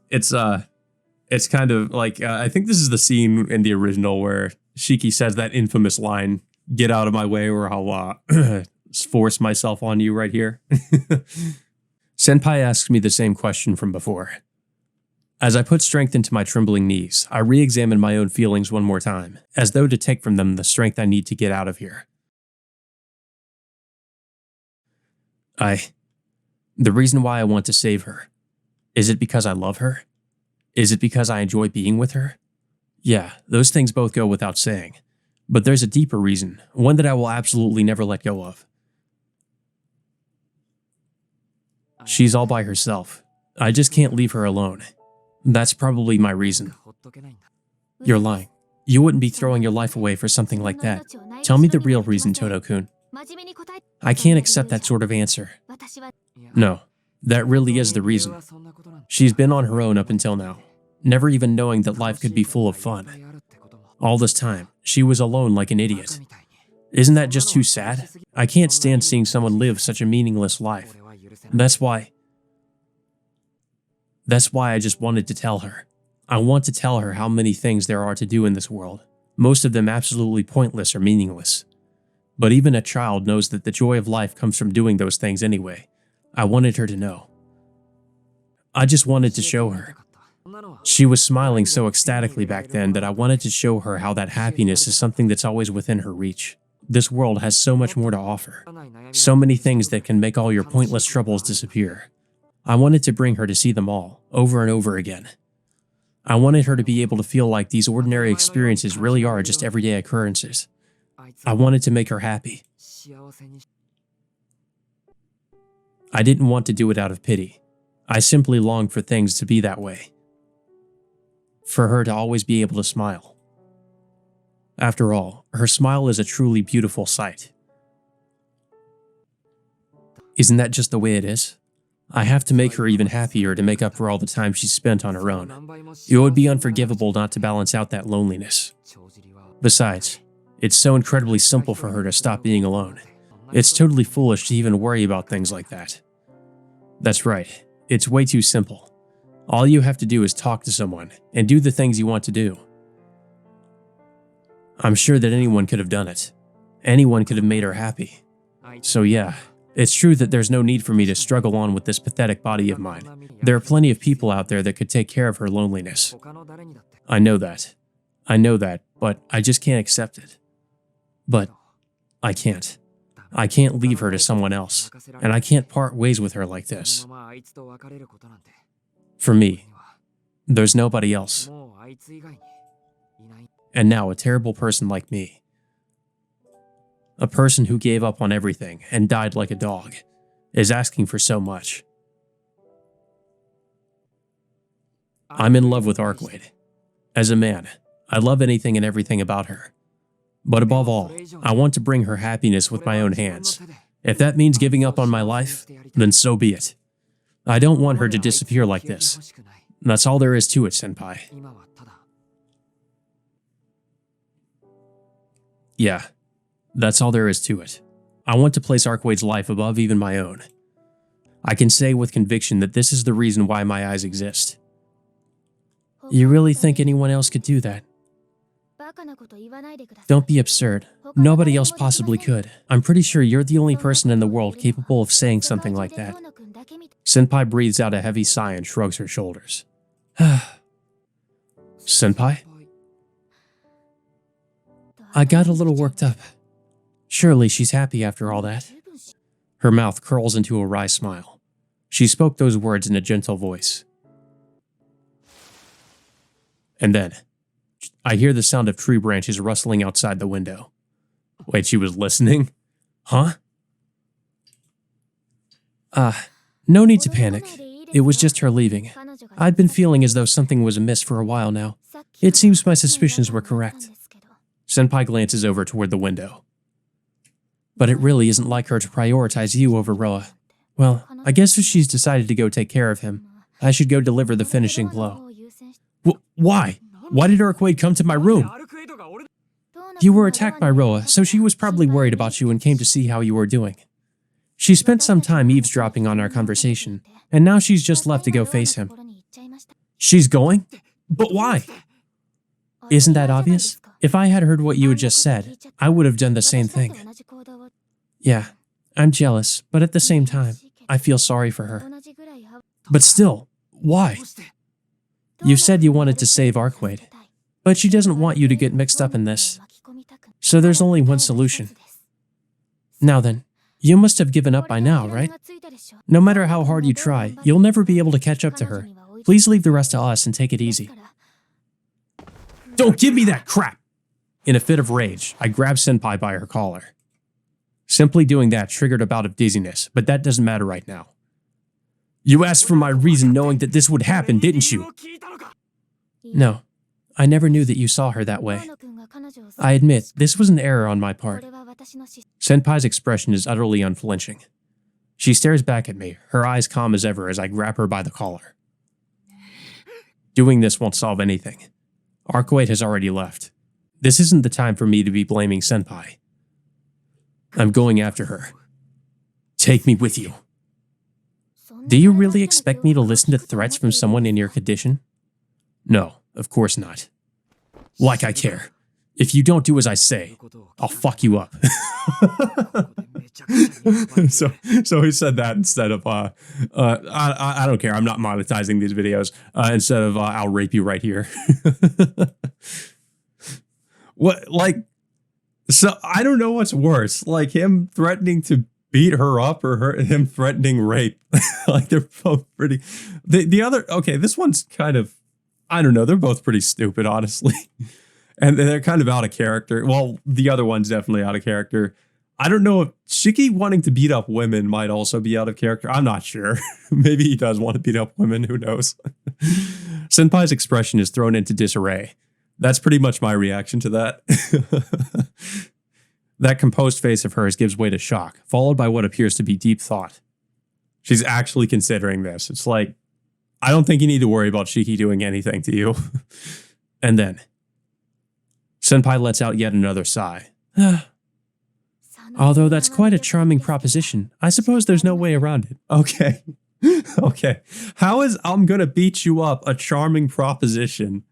kind of like, I think this is the scene in the original where Shiki says that infamous line, "Get out of my way or I'll force myself on you right here." Senpai asks me the same question from before. As I put strength into my trembling knees, I re-examine my own feelings one more time, as though to take from them the strength I need to get out of here. The reason why I want to save her. Is it because I love her? Is it because I enjoy being with her? Yeah, those things both go without saying. But there's a deeper reason, one that I will absolutely never let go of. She's all by herself. I just can't leave her alone. That's probably my reason. You're lying. You wouldn't be throwing your life away for something like that. Tell me the real reason, Tono-kun. I can't accept that sort of answer. No, that really is the reason. She's been on her own up until now, never even knowing that life could be full of fun. All this time, she was alone like an idiot. Isn't that just too sad? I can't stand seeing someone live such a meaningless life. That's why I just wanted to tell her. I want to tell her how many things there are to do in this world, most of them absolutely pointless or meaningless. But even a child knows that the joy of life comes from doing those things anyway. I wanted her to know. I just wanted to show her. She was smiling so ecstatically back then that I wanted to show her how that happiness is something that's always within her reach. This world has so much more to offer. So many things that can make all your pointless troubles disappear. I wanted to bring her to see them all, over and over again. I wanted her to be able to feel like these ordinary experiences really are just everyday occurrences. I wanted to make her happy. I didn't want to do it out of pity. I simply longed for things to be that way. For her to always be able to smile. After all, her smile is a truly beautiful sight. Isn't that just the way it is? I have to make her even happier to make up for all the time she's spent on her own. It would be unforgivable not to balance out that loneliness. Besides, It's so incredibly simple for her to stop being alone. It's totally foolish to even worry about things like that. That's right, it's way too simple. All you have to do is talk to someone and do the things you want to do. I'm sure that anyone could have done it. Anyone could have made her happy. So yeah, it's true that there's no need for me to struggle on with this pathetic body of mine. There are plenty of people out there that could take care of her loneliness. I know that. But I just can't accept it. But I can't. I can't leave her to someone else, and I can't part ways with her like this. For me, there's nobody else. And now a terrible person like me. A person who gave up on everything and died like a dog is asking for so much. I'm in love with Arcueid. As a man, I love anything and everything about her. But above all, I want to bring her happiness with my own hands. If that means giving up on my life, then so be it. I don't want her to disappear like this. That's all there is to it, senpai. Yeah, that's all there is to it. I want to place Arcueid's life above even my own. I can say with conviction that this is the reason why my eyes exist. You really think anyone else could do that? Don't be absurd. Nobody else possibly could. I'm pretty sure you're the only person in the world capable of saying something like that. Senpai breathes out a heavy sigh and shrugs her shoulders. Senpai? I got a little worked up. Surely she's happy after all that. Her mouth curls into a wry smile. She spoke those words in a gentle voice. And then, I hear the sound of tree branches rustling outside the window. Wait, she was listening? Huh? No need to panic. It was just her leaving. I'd been feeling as though something was amiss for a while now. It seems my suspicions were correct. Senpai glances over toward the window. But it really isn't like her to prioritize you over Roa. Well, I guess if she's decided to go take care of him, I should go deliver the finishing blow. Why? Why did Arcueid come to my room? You were attacked by Roa, so she was probably worried about you and came to see how you were doing. She spent some time eavesdropping on our conversation, and now she's just left to go face him. She's going? But why? Isn't that obvious? If I had heard what you had just said, I would have done the same thing. Yeah, I'm jealous, but at the same time, I feel sorry for her. But still, why? You said you wanted to save Arcueid, but she doesn't want you to get mixed up in this. So there's only one solution. Now then, you must have given up by now, right? No matter how hard you try, you'll never be able to catch up to her. Please leave the rest to us and take it easy. Don't give me that crap! In a fit of rage, I grabbed Senpai by her collar. Simply doing that triggered a bout of dizziness, but that doesn't matter right now. You asked for my reason knowing that this would happen, didn't you? No, I never knew that you saw her that way. I admit, this was an error on my part. Senpai's expression is utterly unflinching. She stares back at me, her eyes calm as ever as I grab her by the collar. Doing this won't solve anything. Arcueid has already left. This isn't the time for me to be blaming Senpai. I'm going after her. Take me with you. Do you really expect me to listen to threats from someone in your condition? No, of course not. Like I care. If you don't do as I say, I'll fuck you up. So he said that instead of, I don't care, I'm not monetizing these videos, instead of, I'll rape you right here. What, like, so I don't know what's worse, like him threatening to beat her up or him threatening rape. Like they're both pretty, the other, okay, this one's kind of, I don't know, they're both pretty stupid, honestly. And they're kind of out of character. Well, the other one's definitely out of character. I don't know if Shiki wanting to beat up women might also be out of character. I'm not sure. Maybe he does want to beat up women. Who knows? Senpai's expression is thrown into disarray. That's pretty much my reaction to that. That composed face of hers gives way to shock, followed by what appears to be deep thought. She's actually considering this. It's like, I don't think you need to worry about Shiki doing anything to you. And then, Senpai lets out yet another sigh. Although that's quite a charming proposition, I suppose there's no way around it. Okay. Okay. How is I'm gonna beat you up a charming proposition?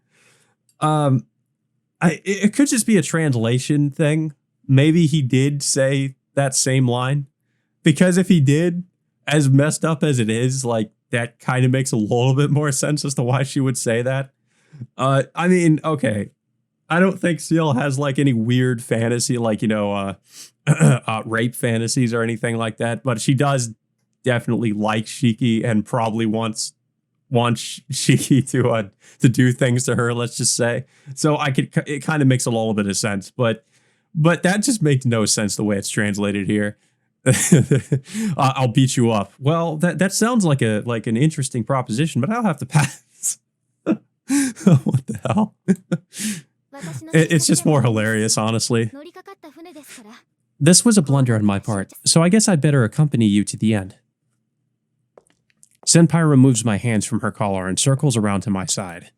It could just be a translation thing. Maybe he did say that same line. Because if he did, as messed up as it is, like, that kind of makes a little bit more sense as to why she would say that. I mean, okay. I don't think Seal has, like, any weird fantasy, like, rape fantasies or anything like that. But she does definitely like Shiki and probably wants Shiki to do things to her, let's just say. So it kind of makes a little bit of sense. But that just makes no sense the way it's translated here. I'll beat you up. Well, that sounds like an interesting proposition, but I'll have to pass. What the hell? It's just more hilarious, honestly. This was a blunder on my part, so I guess I'd better accompany you to the end. Senpai removes my hands from her collar and circles around to my side.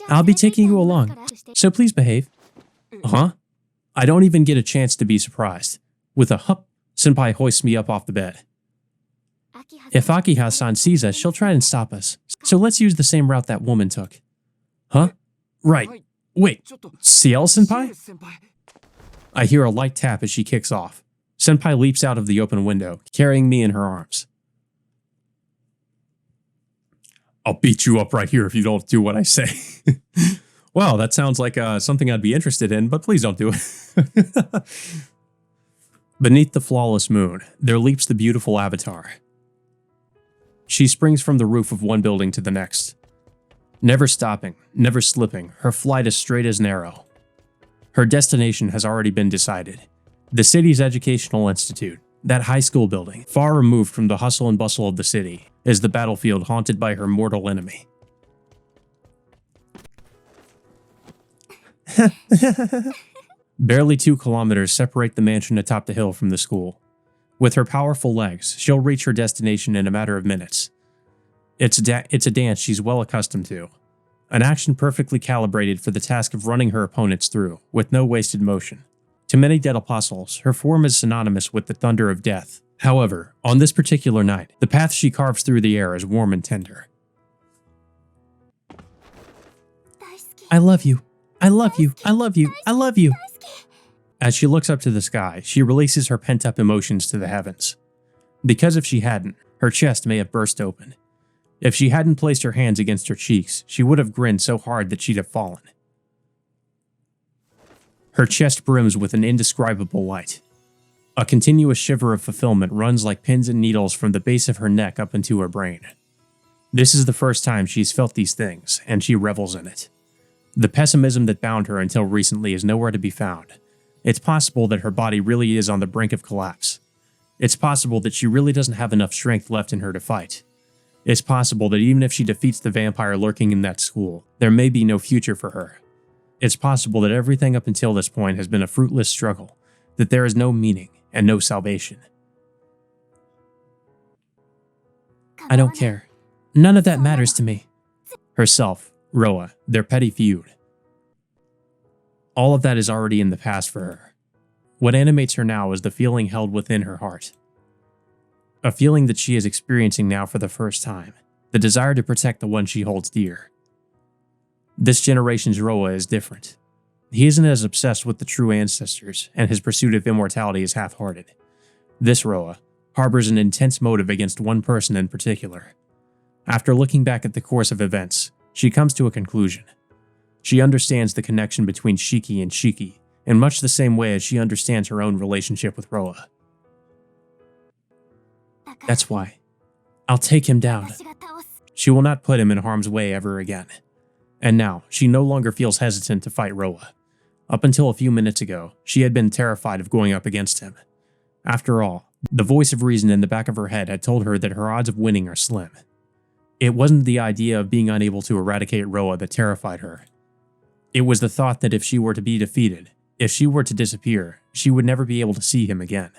I'll be taking you along, so please behave. Huh? I don't even get a chance to be surprised. With a hup, Senpai hoists me up off the bed. If Akiha-san sees us, she'll try and stop us. So let's use the same route that woman took. Huh? Right. Wait, CL-senpai? I hear a light tap as she kicks off. Senpai leaps out of the open window, carrying me in her arms. I'll beat you up right here if you don't do what I say. Well, that sounds like something I'd be interested in, but please don't do it. Beneath the flawless moon, there leaps the beautiful Avatar. She springs from the roof of one building to the next. Never stopping, never slipping, her flight is straight as an arrow. Her destination has already been decided. The city's educational institute, that high school building, far removed from the hustle and bustle of the city, is the battlefield haunted by her mortal enemy. Barely 2 kilometers separate the mansion atop the hill from the school. With her powerful legs, she'll reach her destination in a matter of minutes. It's a dance she's well accustomed to. An action perfectly calibrated for the task of running her opponents through, with no wasted motion. To many dead apostles, her form is synonymous with the thunder of death. However, on this particular night, the path she carves through the air is warm and tender. I love you. I love you. I love you. I love you. As she looks up to the sky, she releases her pent-up emotions to the heavens. Because if she hadn't, her chest may have burst open. If she hadn't placed her hands against her cheeks, she would have grinned so hard that she'd have fallen. Her chest brims with an indescribable light. A continuous shiver of fulfillment runs like pins and needles from the base of her neck up into her brain. This is the first time she's felt these things, and she revels in it. The pessimism that bound her until recently is nowhere to be found. It's possible that her body really is on the brink of collapse. It's possible that she really doesn't have enough strength left in her to fight. It's possible that even if she defeats the vampire lurking in that school, there may be no future for her. It's possible that everything up until this point has been a fruitless struggle, that there is no meaning and no salvation. I don't care. None of that matters to me. Herself, Roa, their petty feud. All of that is already in the past for her. What animates her now is the feeling held within her heart. A feeling that she is experiencing now for the first time, the desire to protect the one she holds dear. This generation's Roa is different. He isn't as obsessed with the true ancestors, and his pursuit of immortality is half-hearted. This Roa harbors an intense motive against one person in particular. After looking back at the course of events, she comes to a conclusion. She understands the connection between Shiki and Shiki in much the same way as she understands her own relationship with Roa. That's why. I'll take him down. She will not put him in harm's way ever again. And now, she no longer feels hesitant to fight Roa. Up until a few minutes ago, she had been terrified of going up against him. After all, the voice of reason in the back of her head had told her that her odds of winning are slim. It wasn't the idea of being unable to eradicate Roa that terrified her. It was the thought that if she were to be defeated, if she were to disappear, she would never be able to see him again.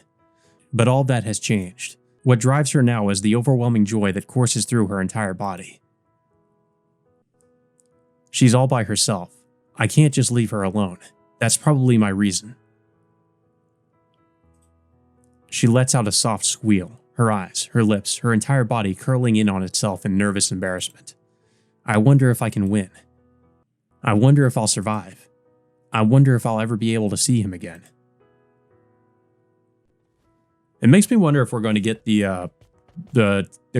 But all that has changed. What drives her now is the overwhelming joy that courses through her entire body. She's all by herself. I can't just leave her alone. That's probably my reason. She lets out a soft squeal, her eyes, her lips, her entire body curling in on itself in nervous embarrassment. I wonder if I can win. I wonder if I'll survive. I wonder if I'll ever be able to see him again. It makes me wonder if we're going to get the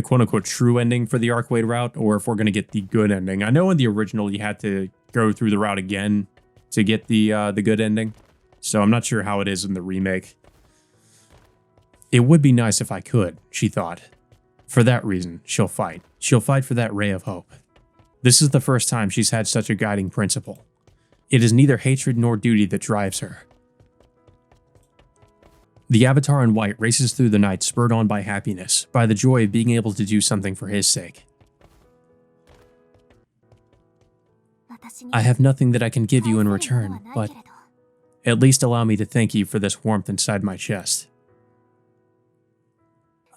quote-unquote true ending for the Arcueid route, or if we're going to get the good ending. I know in the original you had to go through the route again to get the good ending, so I'm not sure how it is in the remake. It would be nice if I could, she thought. For that reason, she'll fight. She'll fight for that ray of hope. This is the first time she's had such a guiding principle. It is neither hatred nor duty that drives her. The avatar in white races through the night, spurred on by happiness, by the joy of being able to do something for his sake. I have nothing that I can give you in return, but at least allow me to thank you for this warmth inside my chest.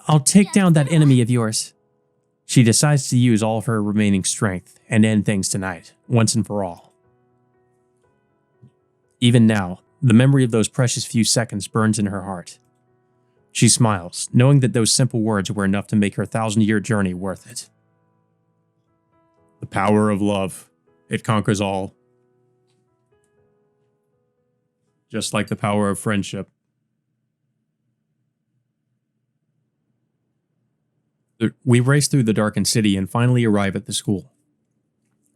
I'll take down that enemy of yours. She decides to use all of her remaining strength and end things tonight, once and for all. Even now, the memory of those precious few seconds burns in her heart. She smiles, knowing that those simple words were enough to make her 1,000-year journey worth it. The power of love. It conquers all. Just like the power of friendship. We race through the darkened city and finally arrive at the school.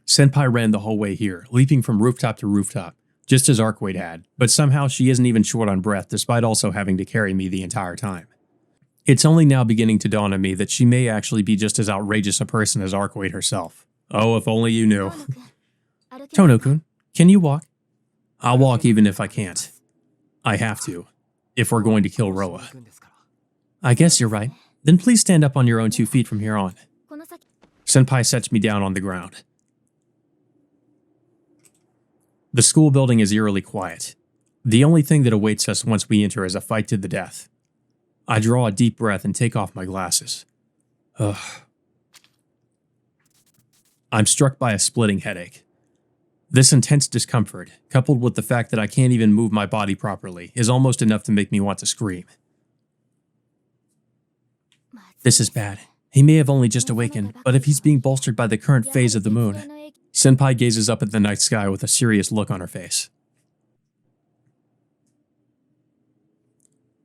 Senpai ran the whole way here, leaping from rooftop to rooftop, just as Arcueid had, but somehow she isn't even short on breath despite also having to carry me the entire time. It's only now beginning to dawn on me that she may actually be just as outrageous a person as Arcueid herself. Oh, if only you knew. Tono-kun, can you walk? I'll walk even if I can't. I have to, if we're going to kill Roa. I guess you're right. Then please stand up on your own 2 feet from here on. Senpai sets me down on the ground. The school building is eerily quiet. The only thing that awaits us once we enter is a fight to the death. I draw a deep breath and take off my glasses. Ugh. I'm struck by a splitting headache. This intense discomfort, coupled with the fact that I can't even move my body properly, is almost enough to make me want to scream. This is bad. He may have only just awakened, but if he's being bolstered by the current phase of the moon... Senpai gazes up at the night sky with a serious look on her face.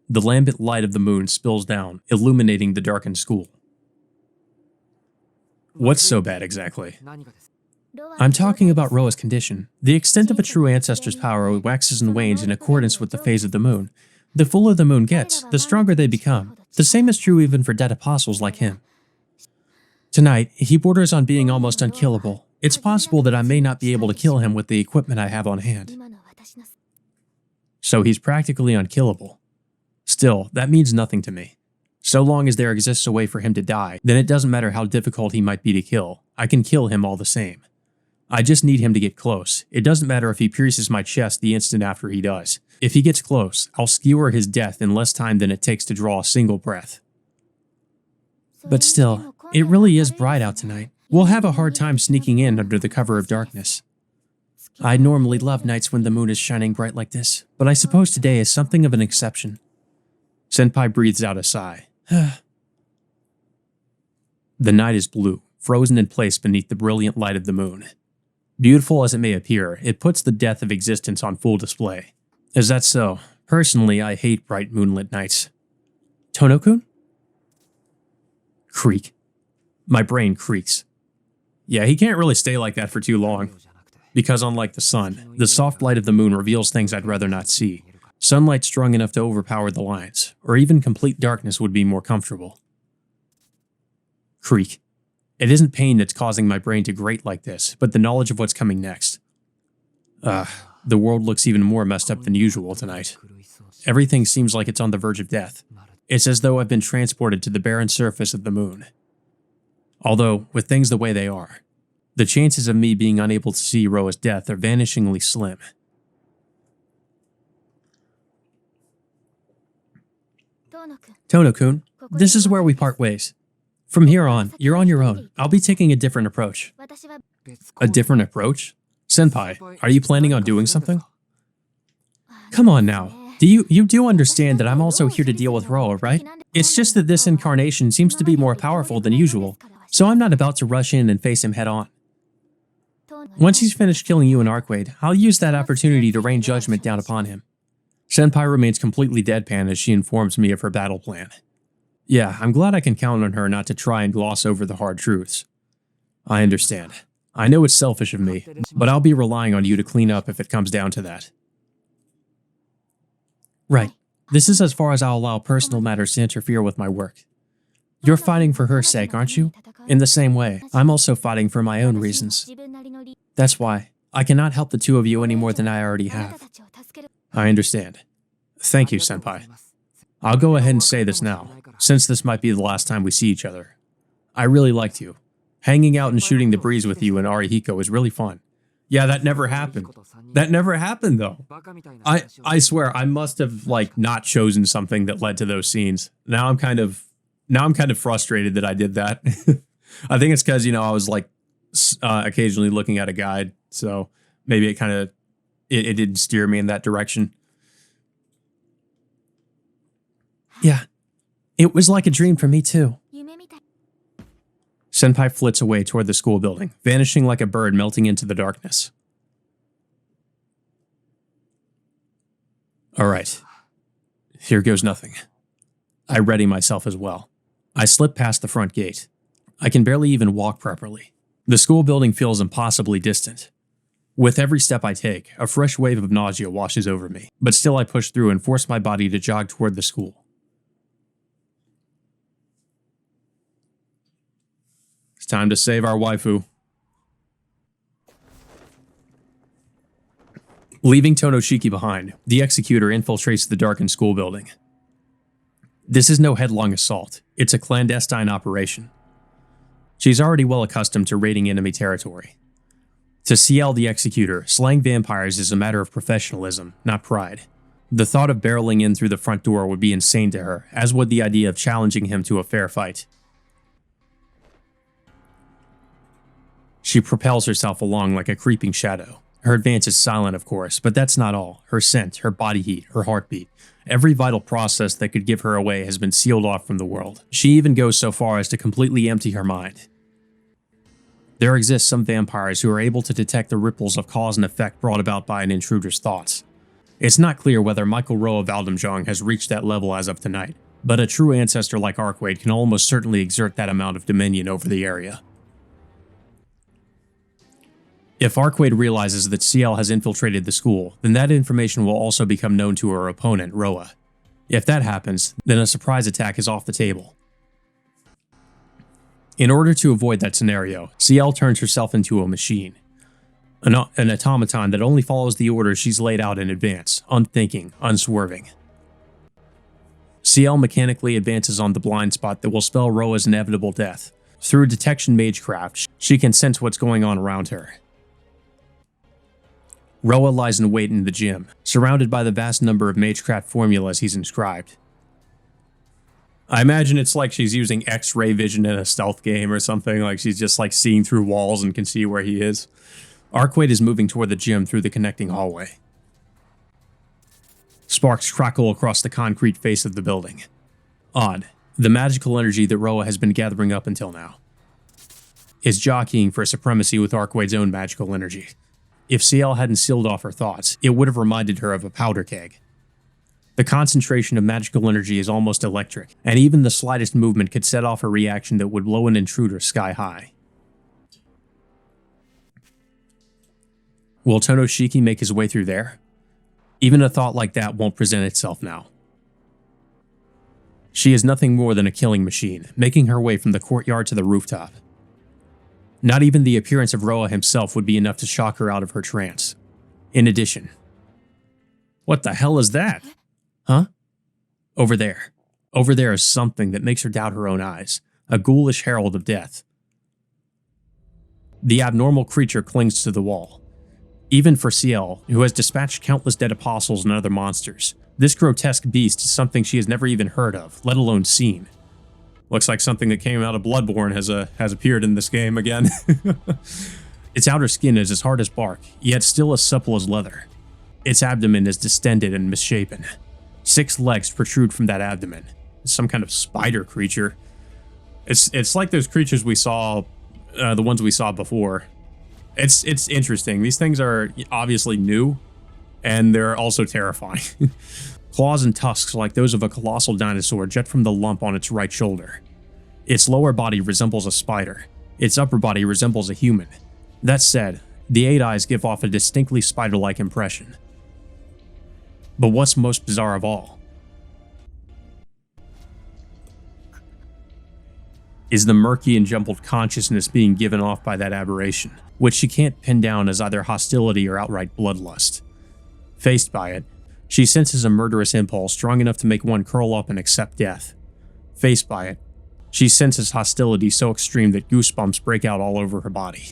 The lambent light of the moon spills down, illuminating the darkened school. What's so bad exactly? I'm talking about Roa's condition. The extent of a true ancestor's power waxes and wanes in accordance with the phase of the moon. The fuller the moon gets, the stronger they become. The same is true even for dead apostles like him. Tonight, he borders on being almost unkillable. It's possible that I may not be able to kill him with the equipment I have on hand. So he's practically unkillable. Still, that means nothing to me. So long as there exists a way for him to die, then it doesn't matter how difficult he might be to kill. I can kill him all the same. I just need him to get close. It doesn't matter if he pierces my chest the instant after he does. If he gets close, I'll skewer his death in less time than it takes to draw a single breath. But still, it really is bright out tonight. We'll have a hard time sneaking in under the cover of darkness. I normally love nights when the moon is shining bright like this, but I suppose today is something of an exception. Senpai breathes out a sigh. The night is blue, frozen in place beneath the brilliant light of the moon. Beautiful as it may appear, it puts the death of existence on full display. Is that so? Personally, I hate bright moonlit nights. Tono-kun? Creak. My brain creaks. Yeah, he can't really stay like that for too long. Because unlike the sun, the soft light of the moon reveals things I'd rather not see. Sunlight strong enough to overpower the lines, or even complete darkness would be more comfortable. Creak. It isn't pain that's causing my brain to grate like this, but the knowledge of what's coming next. The world looks even more messed up than usual tonight. Everything seems like it's on the verge of death. It's as though I've been transported to the barren surface of the moon. Although, with things the way they are, the chances of me being unable to see Roa's death are vanishingly slim. Tono-kun, this is where we part ways. From here on, you're on your own. I'll be taking a different approach. A different approach? Senpai, are you planning on doing something? Come on now. You do understand that I'm also here to deal with Roa, right? It's just that this incarnation seems to be more powerful than usual, so I'm not about to rush in and face him head on. Once he's finished killing you and Arcueid, I'll use that opportunity to rain judgment down upon him. Senpai remains completely deadpan as she informs me of her battle plan. Yeah, I'm glad I can count on her not to try and gloss over the hard truths. I understand. I know it's selfish of me, but I'll be relying on you to clean up if it comes down to that. Right. This is as far as I'll allow personal matters to interfere with my work. You're fighting for her sake, aren't you? In the same way, I'm also fighting for my own reasons. That's why I cannot help the two of you any more than I already have. I understand. Thank you, Senpai. I'll go ahead and say this now, since this might be the last time we see each other. I really liked you. Hanging out and shooting the breeze with you and Arihiko was really fun. Yeah, that never happened. That never happened, though. I swear, I must have, not chosen something that led to those scenes. Now I'm kind of frustrated that I did that. I think it's because, I was, occasionally looking at a guide, so maybe it didn't steer me in that direction. Yeah, it was like a dream for me, too. Senpai flits away toward the school building, vanishing like a bird melting into the darkness. Alright. Here goes nothing. I ready myself as well. I slip past the front gate. I can barely even walk properly. The school building feels impossibly distant. With every step I take, a fresh wave of nausea washes over me, but still I push through and force my body to jog toward the school. It's time to save our waifu. Leaving Tono Shiki behind, the executor infiltrates the darkened school building. This is no headlong assault, it's a clandestine operation. She's already well accustomed to raiding enemy territory. To CL the executor, slaying vampires is a matter of professionalism, not pride. The thought of barreling in through the front door would be insane to her, as would the idea of challenging him to a fair fight. She propels herself along like a creeping shadow. Her advance is silent, of course, but that's not all. Her scent, her body heat, her heartbeat. Every vital process that could give her away has been sealed off from the world. She even goes so far as to completely empty her mind. There exist some vampires who are able to detect the ripples of cause and effect brought about by an intruder's thoughts. It's not clear whether Michael Roa Valdemjong has reached that level as of tonight, but a true ancestor like Arcueid can almost certainly exert that amount of dominion over the area. If Arcueid realizes that CL has infiltrated the school, then that information will also become known to her opponent, Roa. If that happens, then a surprise attack is off the table. In order to avoid that scenario, CL turns herself into a machine. An automaton that only follows the orders she's laid out in advance, unthinking, unswerving. CL mechanically advances on the blind spot that will spell Roa's inevitable death. Through detection magecraft, she can sense what's going on around her. Roa lies in wait in the gym, surrounded by the vast number of magecraft formulas he's inscribed. I imagine it's like she's using X-ray vision in a stealth game or something, like she's just seeing through walls and can see where he is. Arcueid is moving toward the gym through the connecting hallway. Sparks crackle across the concrete face of the building. Odd, the magical energy that Roa has been gathering up until now is jockeying for supremacy with Arcueid's own magical energy. If CL hadn't sealed off her thoughts, it would have reminded her of a powder keg. The concentration of magical energy is almost electric, and even the slightest movement could set off a reaction that would blow an intruder sky high. Will Tono Shiki make his way through there? Even a thought like that won't present itself now. She is nothing more than a killing machine, making her way from the courtyard to the rooftop. Not even the appearance of Roa himself would be enough to shock her out of her trance. In addition, what the hell is that? Huh? Over there. Over there is something that makes her doubt her own eyes, a ghoulish herald of death. The abnormal creature clings to the wall. Even for CL, who has dispatched countless dead apostles and other monsters, this grotesque beast is something she has never even heard of, let alone seen. Looks like something that came out of Bloodborne has appeared in this game again. Its outer skin is as hard as bark, yet still as supple as leather. Its abdomen is distended and misshapen. 6 legs protrude from that abdomen. It's some kind of spider creature. It's like those creatures we saw, the ones we saw before. It's interesting. These things are obviously new, and they're also terrifying. Claws and tusks like those of a colossal dinosaur jet from the lump on its right shoulder. Its lower body resembles a spider. Its upper body resembles a human. That said, the 8 eyes give off a distinctly spider-like impression. But what's most bizarre of all is the murky and jumbled consciousness being given off by that aberration, which she can't pin down as either hostility or outright bloodlust. Faced by it, she senses a murderous impulse strong enough to make one curl up and accept death. Faced by it, she senses hostility so extreme that goosebumps break out all over her body.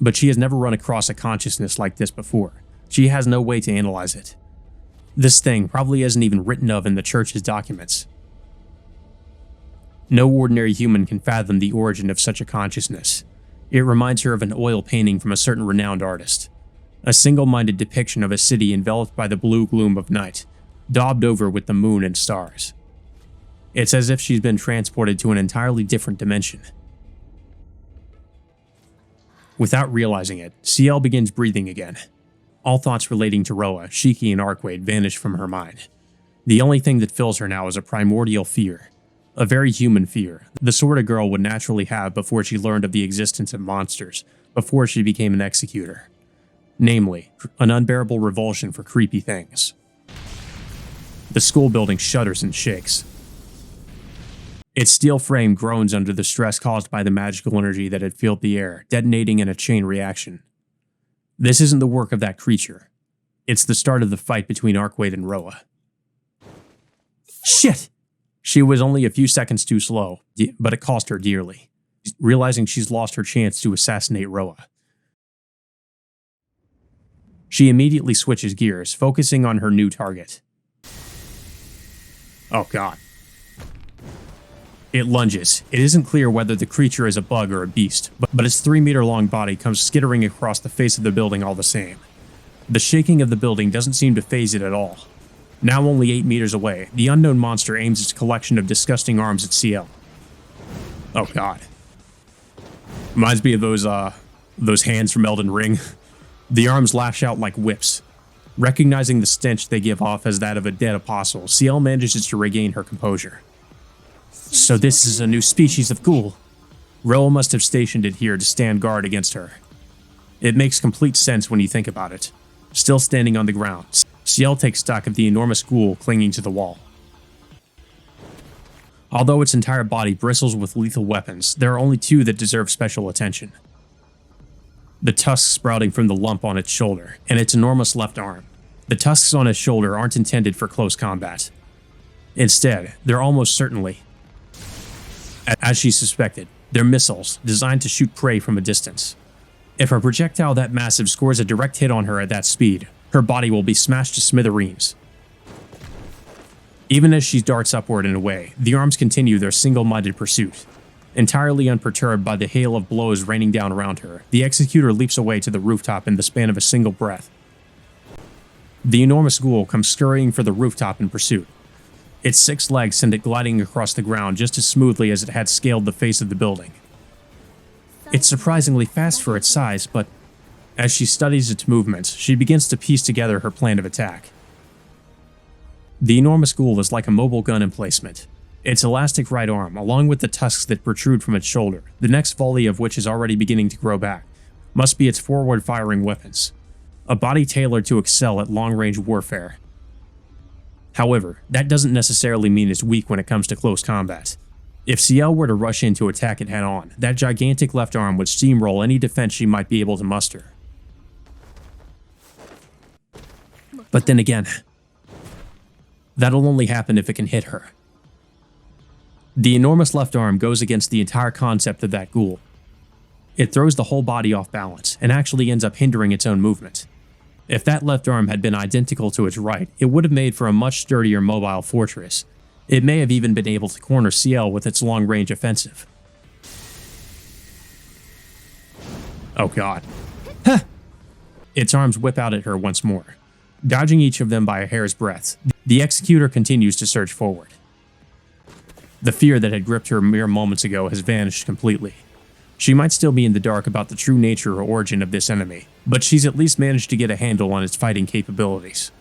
But she has never run across a consciousness like this before. She has no way to analyze it. This thing probably isn't even written of in the church's documents. No ordinary human can fathom the origin of such a consciousness. It reminds her of an oil painting from a certain renowned artist. A single-minded depiction of a city enveloped by the blue gloom of night, daubed over with the moon and stars. It's as if she's been transported to an entirely different dimension. Without realizing it, CL begins breathing again. All thoughts relating to Roa, Shiki, and Arcueid vanish from her mind. The only thing that fills her now is a primordial fear. A very human fear, the sort a girl would naturally have before she learned of the existence of monsters, before she became an executor. Namely, an unbearable revulsion for creepy things. The school building shudders and shakes. Its steel frame groans under the stress caused by the magical energy that had filled the air, detonating in a chain reaction. This isn't the work of that creature. It's the start of the fight between Arcueid and Roa. Shit! She was only a few seconds too slow, but it cost her dearly, realizing she's lost her chance to assassinate Roa. She immediately switches gears, focusing on her new target. Oh god. It lunges. It isn't clear whether the creature is a bug or a beast, but its 3-meter-long body comes skittering across the face of the building all the same. The shaking of the building doesn't seem to faze it at all. Now only 8 meters away, the unknown monster aims its collection of disgusting arms at CL. Oh god. Reminds me of those hands from Elden Ring. The arms lash out like whips. Recognizing the stench they give off as that of a dead apostle, CL manages to regain her composure. So this is a new species of ghoul. Roa must have stationed it here to stand guard against her. It makes complete sense when you think about it. Still standing on the ground, CL takes stock of the enormous ghoul clinging to the wall. Although its entire body bristles with lethal weapons, there are only 2 that deserve special attention. The tusks sprouting from the lump on its shoulder, and its enormous left arm. The tusks on its shoulder aren't intended for close combat. Instead, they're almost certainly, as she suspected, they're missiles designed to shoot prey from a distance. If a projectile that massive scores a direct hit on her at that speed, her body will be smashed to smithereens. Even as she darts upward and away, the arms continue their single-minded pursuit. Entirely unperturbed by the hail of blows raining down around her, the executor leaps away to the rooftop in the span of a single breath. The enormous ghoul comes scurrying for the rooftop in pursuit. Its 6 legs send it gliding across the ground just as smoothly as it had scaled the face of the building. It's surprisingly fast for its size, but as she studies its movements, she begins to piece together her plan of attack. The enormous ghoul is like a mobile gun emplacement. Its elastic right arm, along with the tusks that protrude from its shoulder, the next volley of which is already beginning to grow back, must be its forward-firing weapons. A body tailored to excel at long-range warfare. However, that doesn't necessarily mean it's weak when it comes to close combat. If CL were to rush in to attack it head-on, that gigantic left arm would steamroll any defense she might be able to muster. But then again, that'll only happen if it can hit her. The enormous left arm goes against the entire concept of that ghoul. It throws the whole body off balance, and actually ends up hindering its own movement. If that left arm had been identical to its right, it would have made for a much sturdier mobile fortress. It may have even been able to corner CL with its long-range offensive. Oh god. Huh! Its arms whip out at her once more. Dodging each of them by a hair's breadth, the executor continues to surge forward. The fear that had gripped her mere moments ago has vanished completely. She might still be in the dark about the true nature or origin of this enemy, but she's at least managed to get a handle on its fighting capabilities.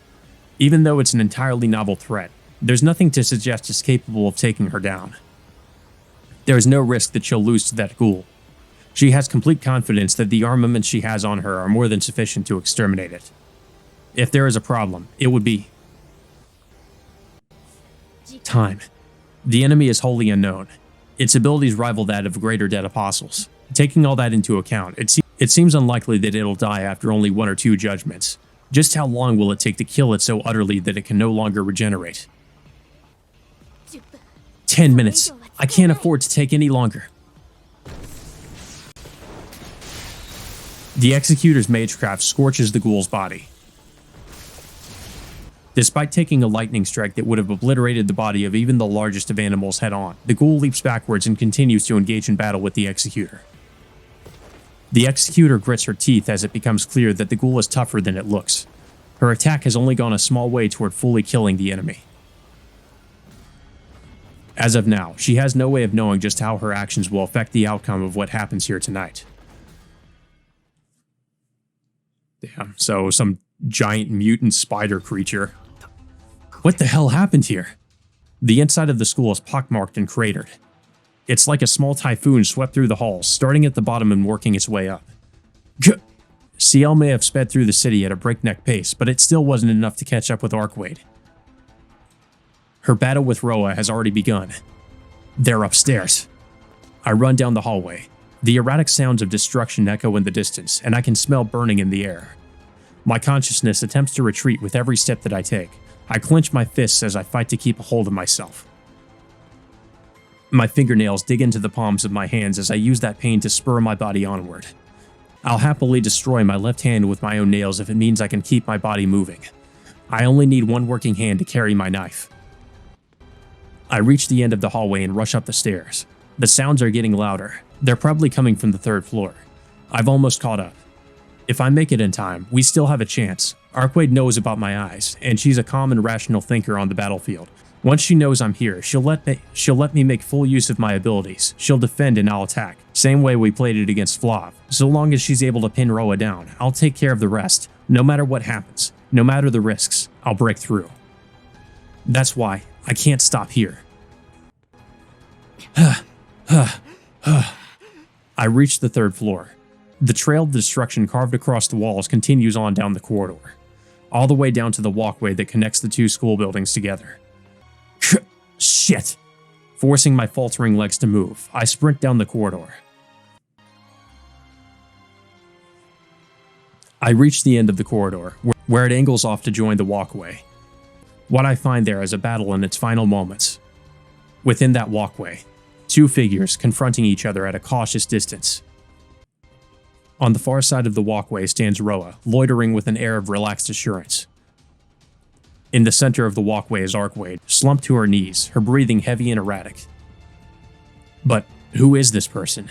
Even though it's an entirely novel threat, there's nothing to suggest it's capable of taking her down. There is no risk that she'll lose to that ghoul. She has complete confidence that the armaments she has on her are more than sufficient to exterminate it. If there is a problem, it would be time. The enemy is wholly unknown. Its abilities rival that of greater dead apostles. Taking all that into account, it seems unlikely that it'll die after only 1 or 2 judgments. Just how long will it take to kill it so utterly that it can no longer regenerate? 10 minutes. I can't afford to take any longer. The Executor's Magecraft scorches the ghoul's body. Despite taking a lightning strike that would have obliterated the body of even the largest of animals head-on, the ghoul leaps backwards and continues to engage in battle with the Executor. The Executor grits her teeth as it becomes clear that the ghoul is tougher than it looks. Her attack has only gone a small way toward fully killing the enemy. As of now, she has no way of knowing just how her actions will affect the outcome of what happens here tonight. Damn, so some giant mutant spider creature. What the hell happened here? The inside of the school is pockmarked and cratered. It's like a small typhoon swept through the halls, starting at the bottom and working its way up. CL may have sped through the city at a breakneck pace, but it still wasn't enough to catch up with Arcueid. Her battle with Roa has already begun. They're upstairs. I run down the hallway. The erratic sounds of destruction echo in the distance, and I can smell burning in the air. My consciousness attempts to retreat with every step that I take. I clench my fists as I fight to keep a hold of myself. My fingernails dig into the palms of my hands as I use that pain to spur my body onward. I'll happily destroy my left hand with my own nails if it means I can keep my body moving. I only need one working hand to carry my knife. I reach the end of the hallway and rush up the stairs. The sounds are getting louder. They're probably coming from the 3rd floor. I've almost caught up. If I make it in time, we still have a chance. Arcueid knows about my eyes, and she's a calm and rational thinker on the battlefield. Once she knows I'm here, she'll let me make full use of my abilities. She'll defend and I'll attack, same way we played it against Flav. So long as she's able to pin Roa down, I'll take care of the rest. No matter what happens, no matter the risks, I'll break through. That's why I can't stop here. I reach the 3rd floor. The trail of destruction carved across the walls continues on down the corridor, all the way down to the walkway that connects the 2 school buildings together. Shit! Forcing my faltering legs to move, I sprint down the corridor. I reach the end of the corridor, where it angles off to join the walkway. What I find there is a battle in its final moments. Within that walkway, 2 figures confronting each other at a cautious distance. On the far side of the walkway stands Roa, loitering with an air of relaxed assurance. In the center of the walkway is Arcueid, slumped to her knees, her breathing heavy and erratic. But who is this person?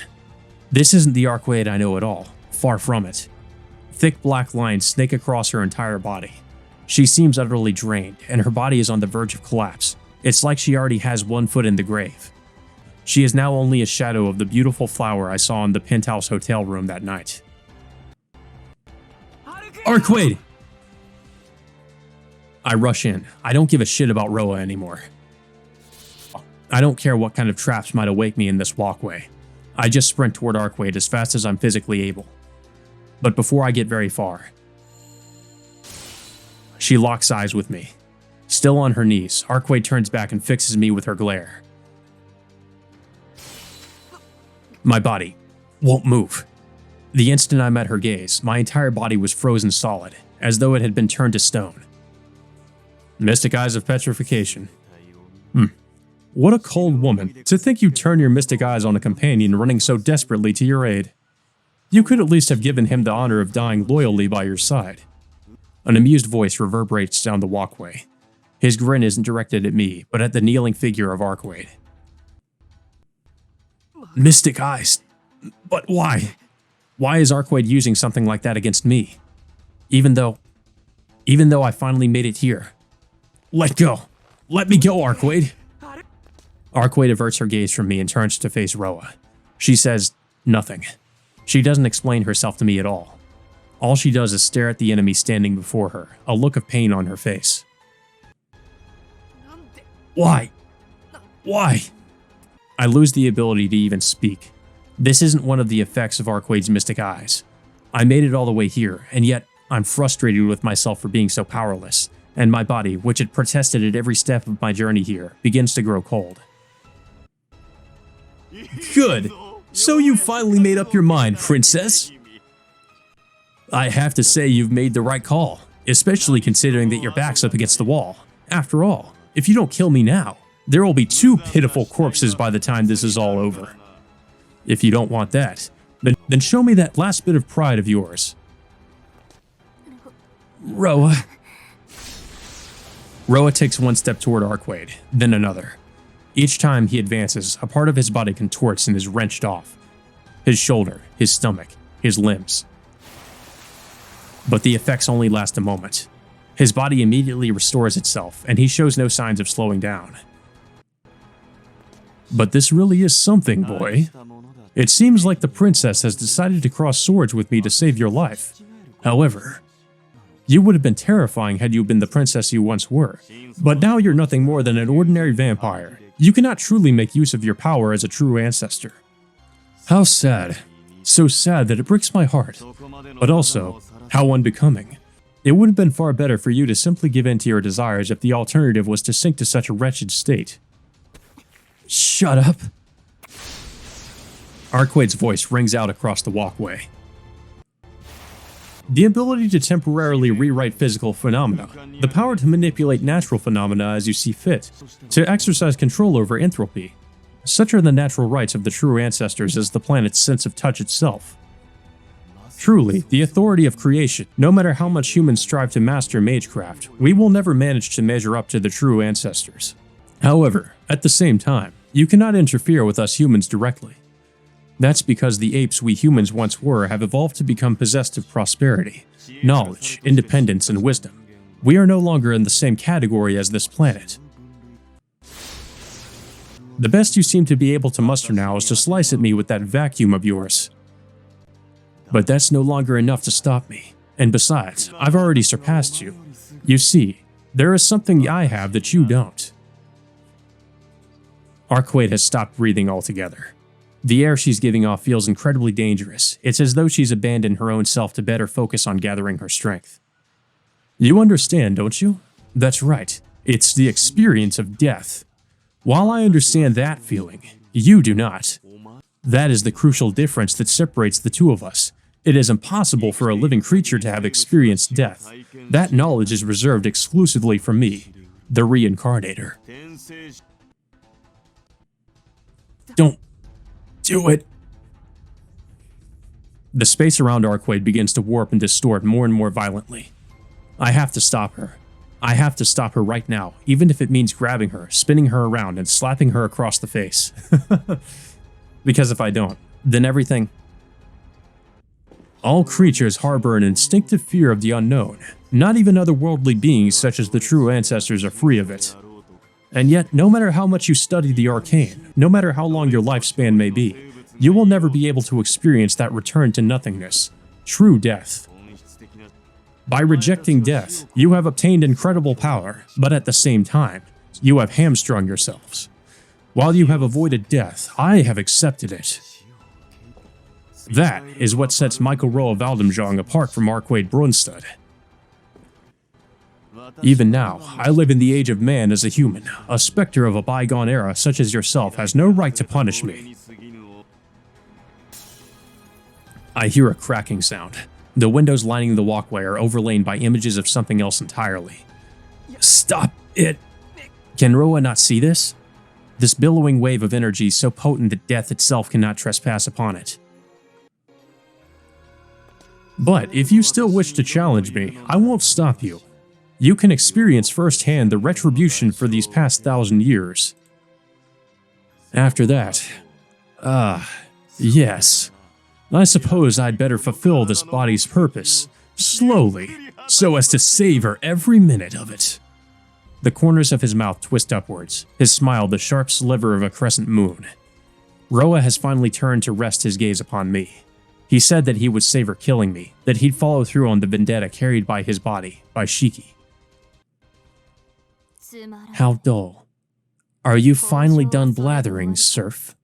This isn't the Arcueid I know at all, far from it. Thick black lines snake across her entire body. She seems utterly drained, and her body is on the verge of collapse. It's like she already has 1 foot in the grave. She is now only a shadow of the beautiful flower I saw in the penthouse hotel room that night. Arcueid! I rush in. I don't give a shit about Roa anymore. I don't care what kind of traps might await me in this walkway. I just sprint toward Arcueid as fast as I'm physically able. But before I get very far, she locks eyes with me. Still on her knees, Arcueid turns back and fixes me with her glare. My body won't move. The instant I met her gaze, my entire body was frozen solid, as though it had been turned to stone. Mystic eyes of petrification. What a cold woman, to think you turn your mystic eyes on a companion running so desperately to your aid. You could at least have given him the honor of dying loyally by your side. An amused voice reverberates down the walkway. His grin isn't directed at me, but at the kneeling figure of Arcueid. Mystic eyes. But why? Why is Arcueid using something like that against me? Even though I finally made it here. Let go! Let me go, Arcueid! Arcueid averts her gaze from me and turns to face Roa. She says nothing. She doesn't explain herself to me at all. All she does is stare at the enemy standing before her, a look of pain on her face. Why? Why? I lose the ability to even speak. This isn't one of the effects of Arcueid's mystic eyes. I made it all the way here, and yet I'm frustrated with myself for being so powerless, and my body, which had protested at every step of my journey here, begins to grow cold. Good! So you finally made up your mind, princess? I have to say you've made the right call, especially considering that your back's up against the wall. After all, if you don't kill me now, there will be 2 pitiful corpses by the time this is all over. If you don't want that, then show me that last bit of pride of yours. Roa. Roa takes one step toward Arcueid, then another. Each time he advances, a part of his body contorts and is wrenched off. His shoulder, his stomach, his limbs. But the effects only last a moment. His body immediately restores itself, and he shows no signs of slowing down. But this really is something, boy. It seems like the princess has decided to cross swords with me to save your life. However, you would have been terrifying had you been the princess you once were. But now you're nothing more than an ordinary vampire. You cannot truly make use of your power as a true ancestor. How sad. So sad that it breaks my heart. But also, how unbecoming. It would have been far better for you to simply give in to your desires if the alternative was to sink to such a wretched state. Shut up. Arcueid's voice rings out across the walkway. The ability to temporarily rewrite physical phenomena, the power to manipulate natural phenomena as you see fit, to exercise control over entropy. Such are the natural rights of the true ancestors as the planet's sense of touch itself. Truly, the authority of creation. No matter how much humans strive to master magecraft, we will never manage to measure up to the true ancestors. However, at the same time, you cannot interfere with us humans directly. That's because the apes we humans once were have evolved to become possessed of prosperity, knowledge, independence, and wisdom. We are no longer in the same category as this planet. The best you seem to be able to muster now is to slice at me with that vacuum of yours. But that's no longer enough to stop me. And besides, I've already surpassed you. You see, there is something I have that you don't. Arcueid has stopped breathing altogether. The air she's giving off feels incredibly dangerous. It's as though she's abandoned her own self to better focus on gathering her strength. You understand, don't you? That's right. It's the experience of death. While I understand that feeling, you do not. That is the crucial difference that separates the two of us. It is impossible for a living creature to have experienced death. That knowledge is reserved exclusively for me, the Reincarnator. Don't do it. The space around Arcueid begins to warp and distort more and more violently. I have to stop her. I have to stop her right now, even if it means grabbing her, spinning her around, and slapping her across the face. Because if I don't, then everything... All creatures harbor an instinctive fear of the unknown. Not even otherworldly beings such as the true ancestors are free of it. And yet, no matter how much you study the arcane, no matter how long your lifespan may be, you will never be able to experience that return to nothingness, true death. By rejecting death, you have obtained incredible power, but at the same time, you have hamstrung yourselves. While you have avoided death, I have accepted it. That is what sets Michael Roa Valdemjong apart from Arcueid Brunstad. Even now, I live in the age of man as a human. A specter of a bygone era such as yourself has no right to punish me. I hear a cracking sound. The windows lining the walkway are overlain by images of something else entirely. Stop it! Can Roa not see this? This billowing wave of energy so potent that death itself cannot trespass upon it. But if you still wish to challenge me, I won't stop you. You can experience firsthand the retribution for these past 1,000 years. After that, yes, I suppose I'd better fulfill this body's purpose, slowly, so as to savor every minute of it. The corners of his mouth twist upwards, his smile the sharp sliver of a crescent moon. Roa has finally turned to rest his gaze upon me. He said that he would savor killing me, that he'd follow through on the vendetta carried by his body, by Shiki. How dull. Are you finally done blathering, serf?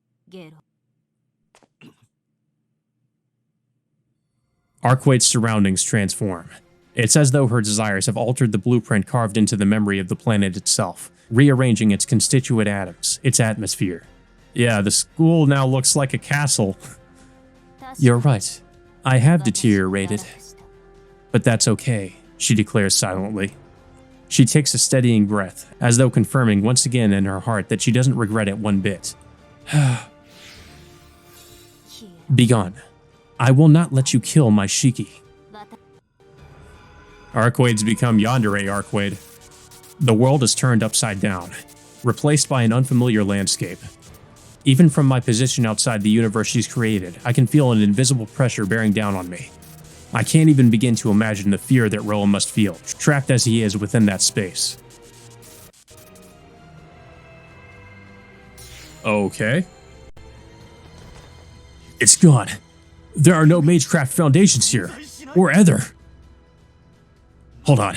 Arcueid's surroundings transform. It's as though her desires have altered the blueprint carved into the memory of the planet itself, rearranging its constituent atoms, its atmosphere. Yeah, the school now looks like a castle. You're right. I have deteriorated. But that's okay, she declares silently. She takes a steadying breath, as though confirming once again in her heart that she doesn't regret it one bit. Begone. I will not let you kill my Shiki. Arcueid's become yandere Arcueid. The world is turned upside down, replaced by an unfamiliar landscape. Even from my position outside the universe she's created, I can feel an invisible pressure bearing down on me. I can't even begin to imagine the fear that Roa must feel, trapped as he is within that space. Okay. It's gone. There are no Magecraft foundations here, or Ether. Hold on.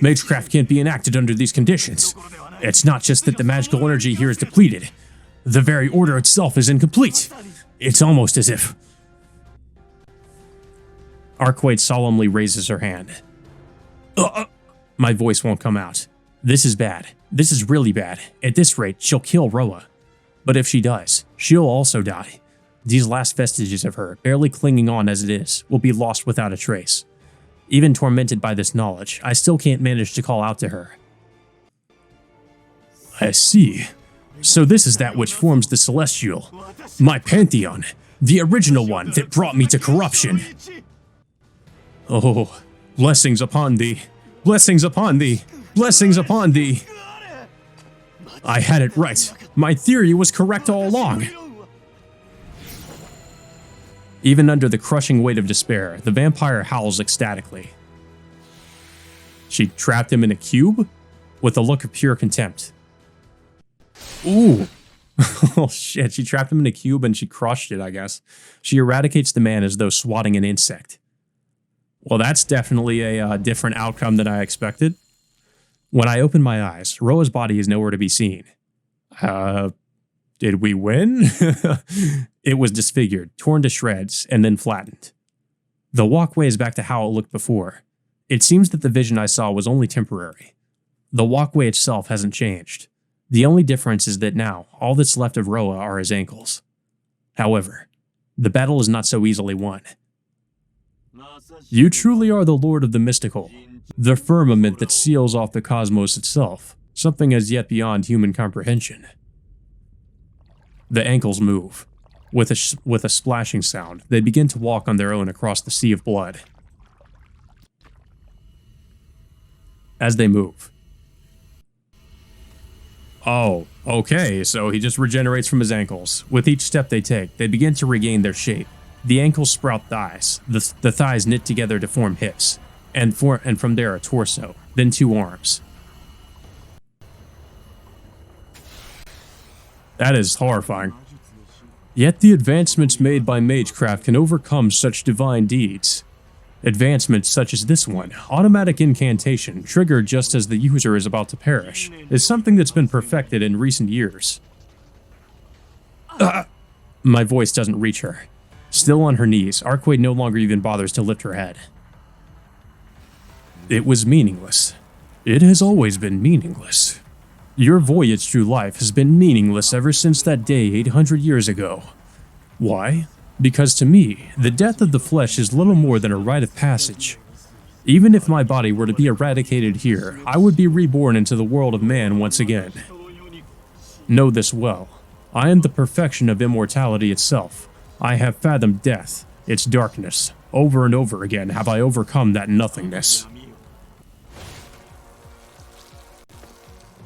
Magecraft can't be enacted under these conditions. It's not just that the magical energy here is depleted. The very order itself is incomplete. It's almost as if... Arcueid solemnly raises her hand. My voice won't come out. This is bad. This is really bad. At this rate, she'll kill Roa. But if she does, she'll also die. These last vestiges of her, barely clinging on as it is, will be lost without a trace. Even tormented by this knowledge, I still can't manage to call out to her. I see. So this is that which forms the Celestial. My pantheon. The original one that brought me to corruption. Oh, blessings upon thee. Blessings upon thee. Blessings upon thee. I had it right. My theory was correct all along. Even under the crushing weight of despair, the vampire howls ecstatically. She trapped him in a cube? With a look of pure contempt. Ooh. Oh shit, she trapped him in a cube and she crushed it, I guess. She eradicates the man as though swatting an insect. Well, that's definitely a different outcome than I expected. When I open my eyes, Roa's body is nowhere to be seen. Did we win? It was disfigured, torn to shreds, and then flattened. The walkway is back to how it looked before. It seems that the vision I saw was only temporary. The walkway itself hasn't changed. The only difference is that now, all that's left of Roa are his ankles. However, the battle is not so easily won. You truly are the Lord of the Mystical, the firmament that seals off the cosmos itself, something as yet beyond human comprehension. The ankles move. With a splashing sound, they begin to walk on their own across the sea of blood. As they move. Oh, okay, so he just regenerates from his ankles. With each step they take, they begin to regain their shape. The ankles sprout thighs, the thighs knit together to form hips, and from there a torso, then 2 arms. That is horrifying. Yet the advancements made by Magecraft can overcome such divine deeds. Advancements such as this one, automatic incantation, triggered just as the user is about to perish, is something that's been perfected in recent years. My voice doesn't reach her. Still on her knees, Arcueid no longer even bothers to lift her head. It was meaningless. It has always been meaningless. Your voyage through life has been meaningless ever since that day 800 years ago. Why? Because to me, the death of the flesh is little more than a rite of passage. Even if my body were to be eradicated here, I would be reborn into the world of man once again. Know this well. I am the perfection of immortality itself. I have fathomed death, its darkness. Over and over again have I overcome that nothingness.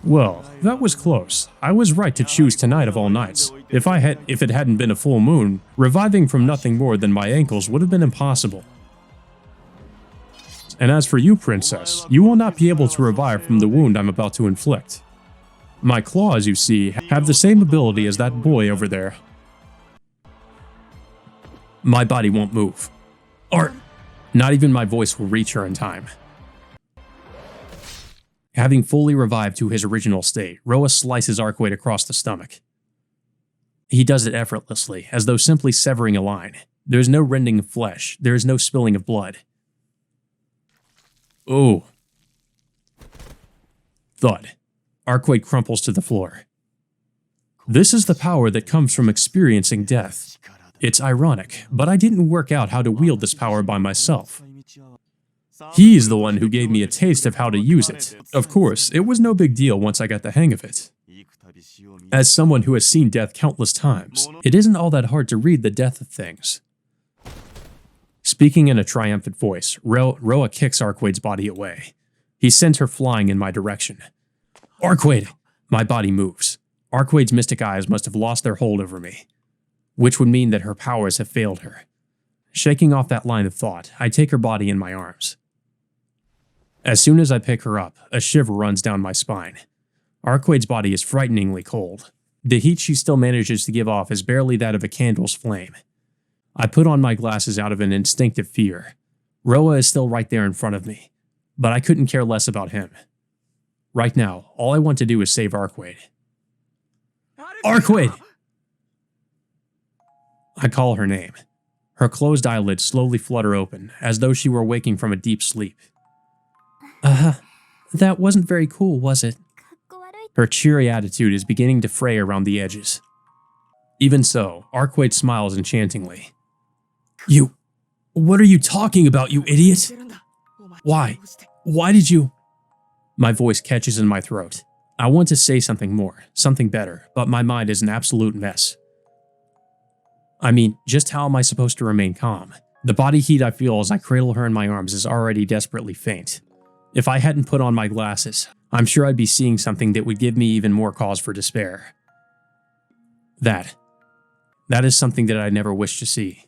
Well, that was close. I was right to choose tonight of all nights. If it hadn't been a full moon, reviving from nothing more than my ankles would have been impossible. And as for you, princess, you will not be able to revive from the wound I'm about to inflict. My claws, you see, have the same ability as that boy over there. My body won't move. Or, not even my voice will reach her in time. Having fully revived to his original state, Roa slices Arcueid across the stomach. He does it effortlessly, as though simply severing a line. There is no rending of flesh, there is no spilling of blood. Oh. Thud. Arcueid crumples to the floor. This is the power that comes from experiencing death. It's ironic, but I didn't work out how to wield this power by myself. He's the one who gave me a taste of how to use it. Of course, it was no big deal once I got the hang of it. As someone who has seen death countless times, it isn't all that hard to read the death of things. Speaking in a triumphant voice, Roa kicks Arcueid's body away. He sends her flying in my direction. Arcueid! My body moves. Arcueid's mystic eyes must have lost their hold over me, which would mean that her powers have failed her. Shaking off that line of thought, I take her body in my arms. As soon as I pick her up, a shiver runs down my spine. Arcueid's body is frighteningly cold. The heat she still manages to give off is barely that of a candle's flame. I put on my glasses out of an instinctive fear. Roa is still right there in front of me, but I couldn't care less about him. Right now, all I want to do is save Arcueid. Arcueid! I call her name. Her closed eyelids slowly flutter open, as though she were waking from a deep sleep. That wasn't very cool, was it? Her cheery attitude is beginning to fray around the edges. Even so, Arcueid smiles enchantingly. What are you talking about, you idiot? Why? Why did you? My voice catches in my throat. I want to say something more, something better, but my mind is an absolute mess. I mean, just how am I supposed to remain calm? The body heat I feel as I cradle her in my arms is already desperately faint. If I hadn't put on my glasses, I'm sure I'd be seeing something that would give me even more cause for despair. That is something that I never wish to see.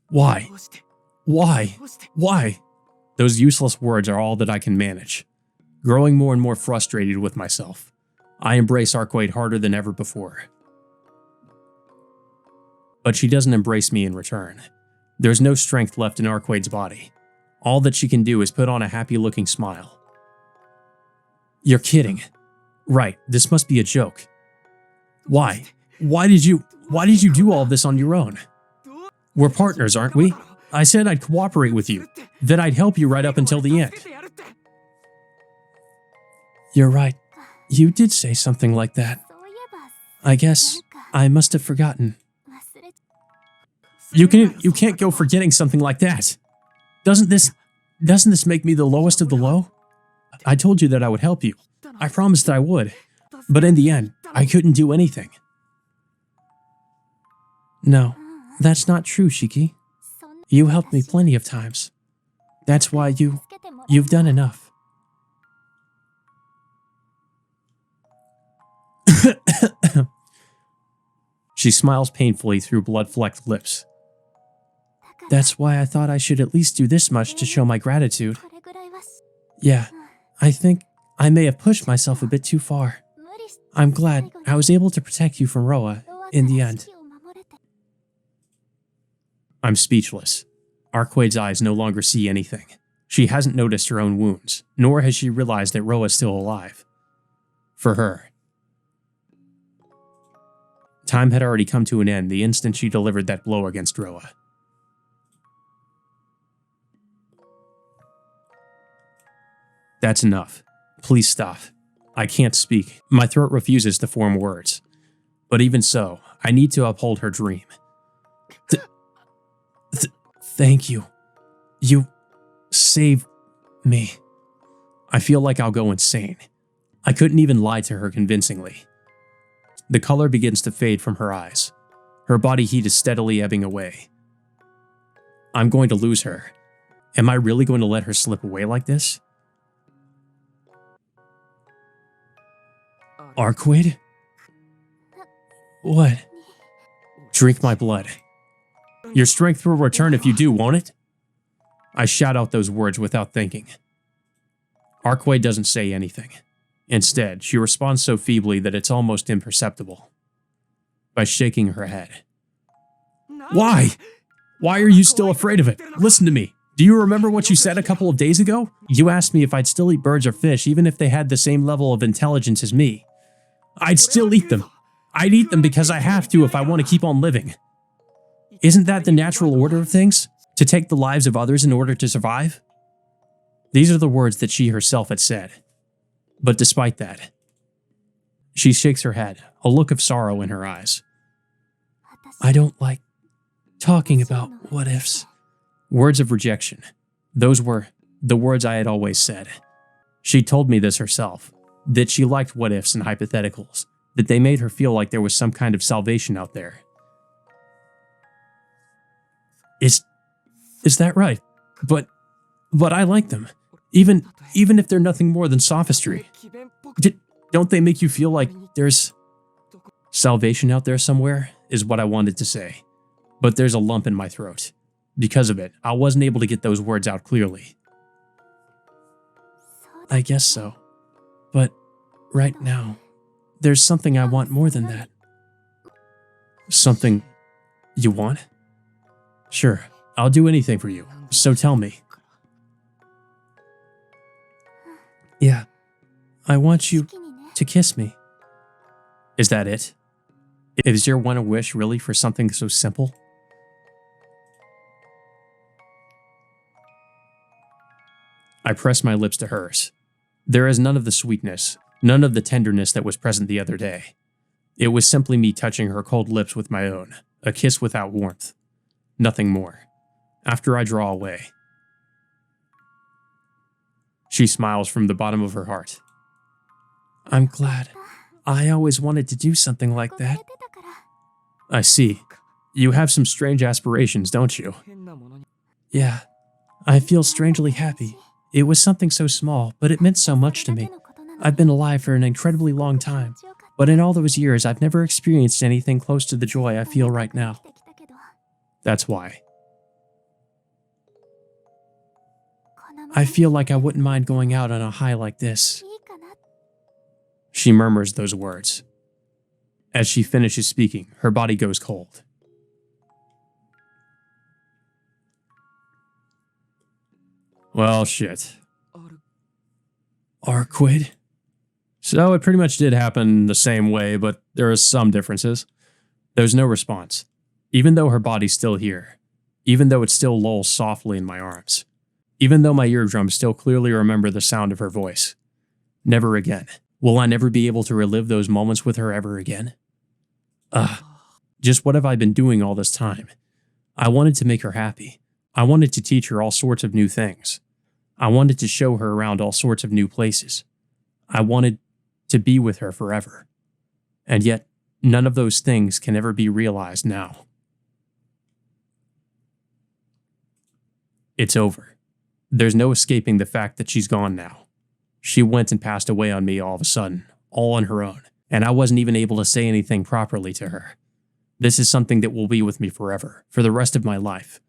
Why? Why? Why? Those useless words are all that I can manage. Growing more and more frustrated with myself, I embrace Arcueid harder than ever before. But she doesn't embrace me in return. There's no strength left in Arcueid's body. All that she can do is put on a happy-looking smile. You're kidding. Right, this must be a joke. Why? Why did you do all of this on your own? We're partners, aren't we? I said I'd cooperate with you, that I'd help you right up until the end. You're right. You did say something like that. I guess I must have forgotten. You can't go forgetting something like that. Doesn't this make me the lowest of the low? I told you that I would help you. I promised that I would. But in the end, I couldn't do anything. No, that's not true, Shiki. You helped me plenty of times. That's why you've done enough. She smiles painfully through blood-flecked lips. That's why I thought I should at least do this much to show my gratitude. Yeah, I think I may have pushed myself a bit too far. I'm glad I was able to protect you from Roa in the end. I'm speechless. Arcueid's eyes no longer see anything. She hasn't noticed her own wounds, nor has she realized that Roa's still alive. For her. Time had already come to an end the instant she delivered that blow against Roa. That's enough. Please stop. I can't speak. My throat refuses to form words. But even so, I need to uphold her dream. Thank you. You saved me. I feel like I'll go insane. I couldn't even lie to her convincingly. The color begins to fade from her eyes. Her body heat is steadily ebbing away. I'm going to lose her. Am I really going to let her slip away like this? Arcueid? What? Drink my blood. Your strength will return if you do, won't it? I shout out those words without thinking. Arcueid doesn't say anything. Instead, she responds so feebly that it's almost imperceptible. By shaking her head. Why? Why are you still afraid of it? Listen to me. Do you remember what you said a couple of days ago? You asked me if I'd still eat birds or fish even if they had the same level of intelligence as me. I'd still eat them. I'd eat them because I have to if I want to keep on living. Isn't that the natural order of things? To take the lives of others in order to survive? These are the words that she herself had said. But despite that, she shakes her head, a look of sorrow in her eyes. I don't like talking about what ifs. Words of rejection. Those were the words I had always said. She told me this herself, that she liked what ifs and hypotheticals, that they made her feel like there was some kind of salvation out there. Is that right? But I like them, even if they're nothing more than sophistry. Don't they make you feel like there's salvation out there somewhere, is what I wanted to say. But there's a lump in my throat. Because of it, I wasn't able to get those words out clearly. I guess so. But right now, there's something I want more than that. Something you want? Sure, I'll do anything for you, so tell me. Yeah, I want you to kiss me. Is that it? Is your one wish really for something so simple? I press my lips to hers. There is none of the sweetness, none of the tenderness that was present the other day. It was simply me touching her cold lips with my own, a kiss without warmth. Nothing more. After I draw away, she smiles from the bottom of her heart. I'm glad. I always wanted to do something like that. I see. You have some strange aspirations, don't you? Yeah. I feel strangely happy. It was something so small, but it meant so much to me. I've been alive for an incredibly long time, but in all those years, I've never experienced anything close to the joy I feel right now. That's why. I feel like I wouldn't mind going out on a high like this. She murmurs those words. As she finishes speaking, her body goes cold. Well, shit. Arcueid? So it pretty much did happen the same way, but there are some differences. There's no response. Even though her body's still here. Even though it still lulls softly in my arms. Even though my eardrums still clearly remember the sound of her voice. Never again. Will I never be able to relive those moments with her ever again? Just what have I been doing all this time? I wanted to make her happy. I wanted to teach her all sorts of new things. I wanted to show her around all sorts of new places. I wanted to be with her forever. And yet, none of those things can ever be realized now. It's over. There's no escaping the fact that she's gone now. She went and passed away on me all of a sudden, all on her own, and I wasn't even able to say anything properly to her. This is something that will be with me forever, for the rest of my life.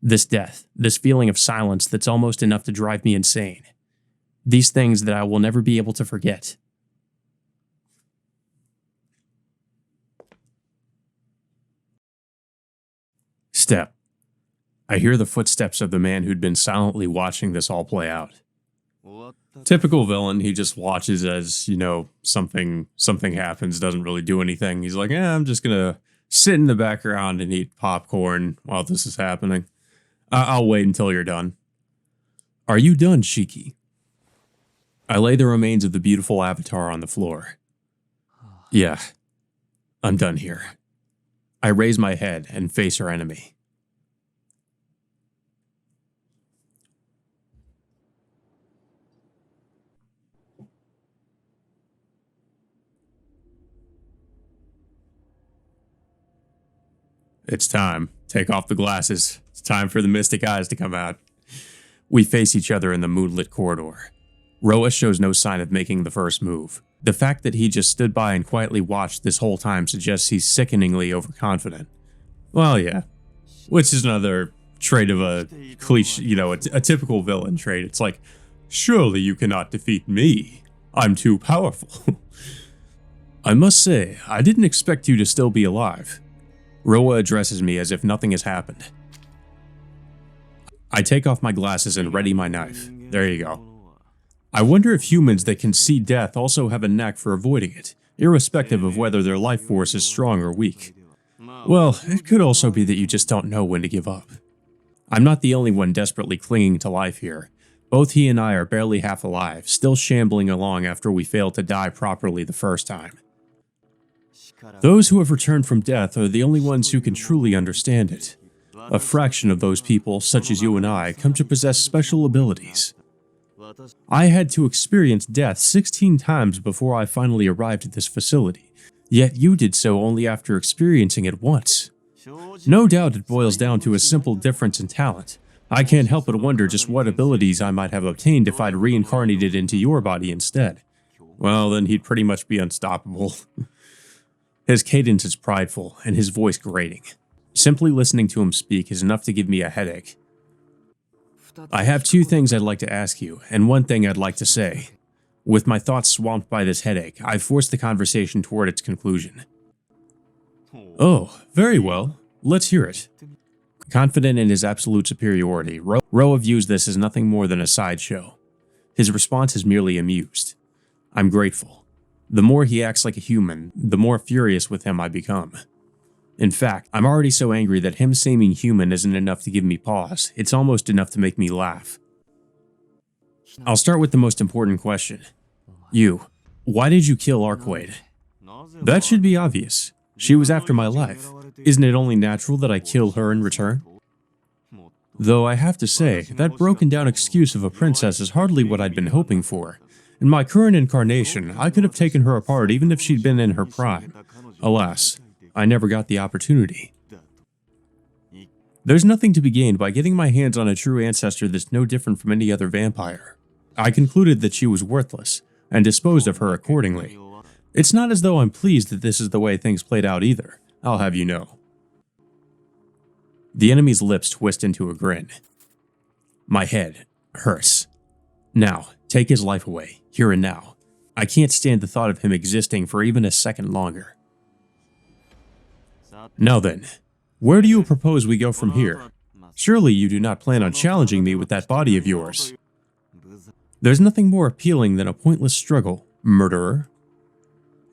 This death, this feeling of silence that's almost enough to drive me insane. These things that I will never be able to forget. Step. I hear the footsteps of the man who'd been silently watching this all play out. Typical villain, he just watches as, something happens, doesn't really do anything. He's like, I'm just gonna sit in the background and eat popcorn while this is happening. I'll wait until you're done. Are you done, Shiki? I lay the remains of the beautiful avatar on the floor. Yeah, I'm done here. I raise my head and face her enemy. It's time. Take off the glasses. It's time for the mystic eyes to come out. We face each other in the moonlit corridor. Roa shows no sign of making the first move. The fact that he just stood by and quietly watched this whole time suggests he's sickeningly overconfident. Well, yeah. Which is another trait of a cliche, a typical villain trait. It's like, surely you cannot defeat me. I'm too powerful. I must say, I didn't expect you to still be alive. Roa addresses me as if nothing has happened. I take off my glasses and ready my knife. There you go. I wonder if humans that can see death also have a knack for avoiding it, irrespective of whether their life force is strong or weak. Well, it could also be that you just don't know when to give up. I'm not the only one desperately clinging to life here. Both he and I are barely half alive, still shambling along after we failed to die properly the first time. Those who have returned from death are the only ones who can truly understand it. A fraction of those people, such as you and I, come to possess special abilities. I had to experience death 16 times before I finally arrived at this facility, yet you did so only after experiencing it once. No doubt it boils down to a simple difference in talent. I can't help but wonder just what abilities I might have obtained if I'd reincarnated into your body instead. Well, then he'd pretty much be unstoppable. His cadence is prideful, and his voice grating. Simply listening to him speak is enough to give me a headache. I have two things I'd like to ask you, and one thing I'd like to say. With my thoughts swamped by this headache, I've forced the conversation toward its conclusion. Oh, very well. Let's hear it. Confident in his absolute superiority, Roa views this as nothing more than a sideshow. His response is merely amused. I'm grateful. The more he acts like a human, the more furious with him I become. In fact, I'm already so angry that him seeming human isn't enough to give me pause, it's almost enough to make me laugh. I'll start with the most important question. You, why did you kill Arcueid? That should be obvious. She was after my life. Isn't it only natural that I kill her in return? Though I have to say, that broken down excuse of a princess is hardly what I'd been hoping for. In my current incarnation, I could have taken her apart even if she'd been in her prime. Alas, I never got the opportunity. There's nothing to be gained by getting my hands on a true ancestor that's no different from any other vampire. I concluded that she was worthless, and disposed of her accordingly. It's not as though I'm pleased that this is the way things played out either, I'll have you know. The enemy's lips twist into a grin. My head hurts. Now, take his life away, here and now. I can't stand the thought of him existing for even a second longer. Now then, where do you propose we go from here? Surely you do not plan on challenging me with that body of yours. There's nothing more appealing than a pointless struggle, murderer.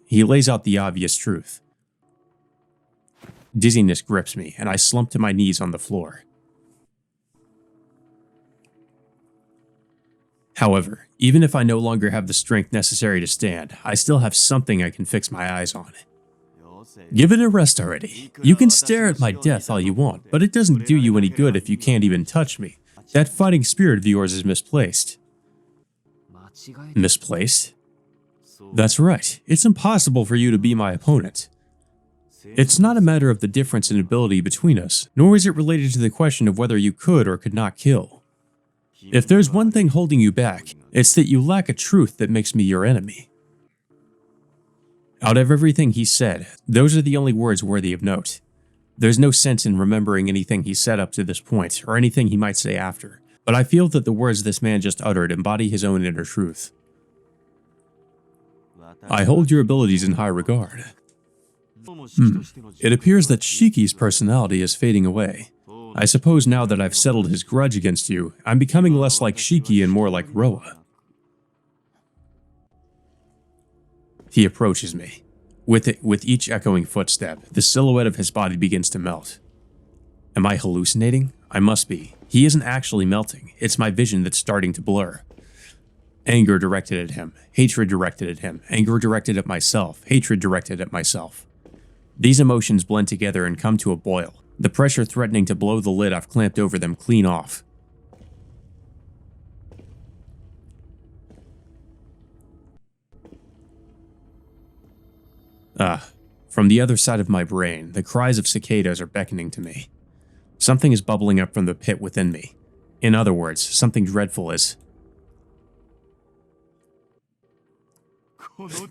He lays out the obvious truth. Dizziness grips me, and I slump to my knees on the floor. However, even if I no longer have the strength necessary to stand, I still have something I can fix my eyes on. Give it a rest already. You can stare at my death all you want, but it doesn't do you any good if you can't even touch me. That fighting spirit of yours is misplaced. Misplaced? That's right. It's impossible for you to be my opponent. It's not a matter of the difference in ability between us, nor is it related to the question of whether you could or could not kill. If there's one thing holding you back, it's that you lack a truth that makes me your enemy. Out of everything he said, those are the only words worthy of note. There's no sense in remembering anything he said up to this point, or anything he might say after, but I feel that the words this man just uttered embody his own inner truth. I hold your abilities in high regard. It appears that Shiki's personality is fading away. I suppose now that I've settled his grudge against you, I'm becoming less like Shiki and more like Roa. He approaches me. With each echoing footstep, the silhouette of his body begins to melt. Am I hallucinating? I must be. He isn't actually melting. It's my vision that's starting to blur. Anger directed at him, hatred directed at him, anger directed at myself, hatred directed at myself. These emotions blend together and come to a boil, the pressure threatening to blow the lid I've clamped over them clean off. From the other side of my brain, the cries of cicadas are beckoning to me. Something is bubbling up from the pit within me. In other words, something dreadful is...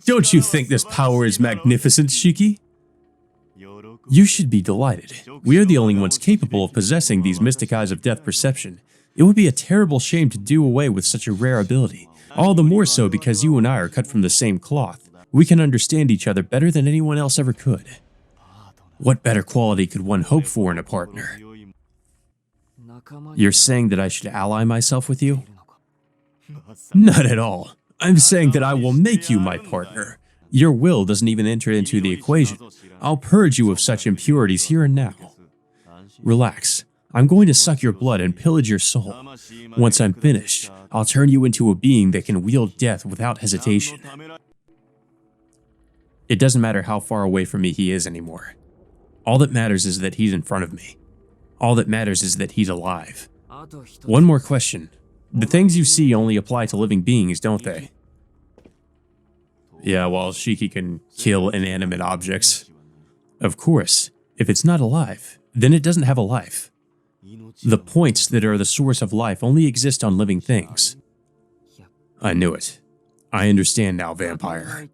Don't you think this power is magnificent, Shiki? You should be delighted. We are the only ones capable of possessing these mystic eyes of death perception. It would be a terrible shame to do away with such a rare ability. All the more so because you and I are cut from the same cloth. We can understand each other better than anyone else ever could. What better quality could one hope for in a partner? You're saying that I should ally myself with you? Not at all. I'm saying that I will make you my partner. Your will doesn't even enter into the equation. I'll purge you of such impurities here and now. Relax. I'm going to suck your blood and pillage your soul. Once I'm finished, I'll turn you into a being that can wield death without hesitation. It doesn't matter how far away from me he is anymore. All that matters is that he's in front of me. All that matters is that he's alive. One more question. The things you see only apply to living beings, don't they? Yeah, well, Shiki can kill inanimate objects. Of course, if it's not alive, then it doesn't have a life. The points that are the source of life only exist on living things. I knew it. I understand now, vampire.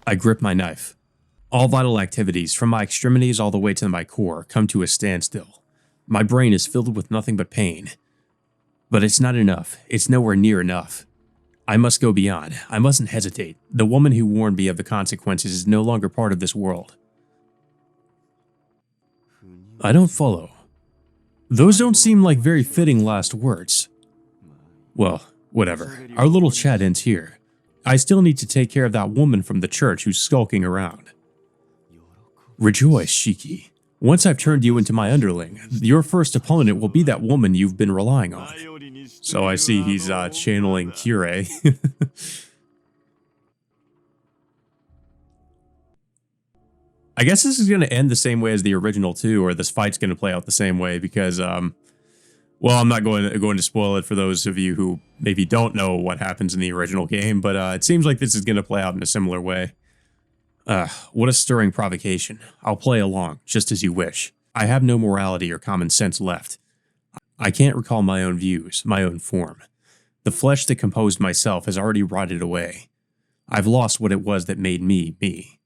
I grip my knife. All vital activities, from my extremities all the way to my core, come to a standstill. My brain is filled with nothing but pain. But it's not enough. It's nowhere near enough. I must go beyond. I mustn't hesitate. The woman who warned me of the consequences is no longer part of this world. I don't follow. Those don't seem like very fitting last words. Well, whatever. Our little chat ends here. I still need to take care of that woman from the church who's skulking around. Rejoice, Shiki. Once I've turned you into my underling, your first opponent will be that woman you've been relying on. So I see he's channeling Kire. I guess this is going to end the same way as the original too, or this fight's going to play out the same way because, well, I'm not going to spoil it for those of you who maybe don't know what happens in the original game, but it seems like this is going to play out in a similar way. What a stirring provocation. I'll play along, just as you wish. I have no morality or common sense left. I can't recall my own views, my own form. The flesh that composed myself has already rotted away. I've lost what it was that made me, me.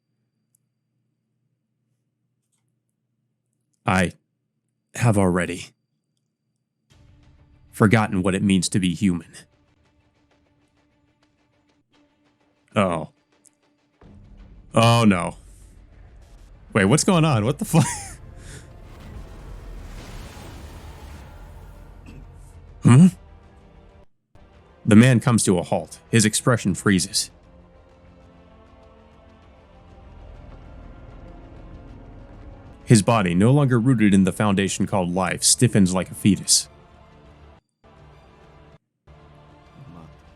I have already forgotten what it means to be human. Oh. Oh no. Wait, what's going on? What the fuck? Hmm? The man comes to a halt. His expression freezes. His body, no longer rooted in the foundation called life, stiffens like a fetus.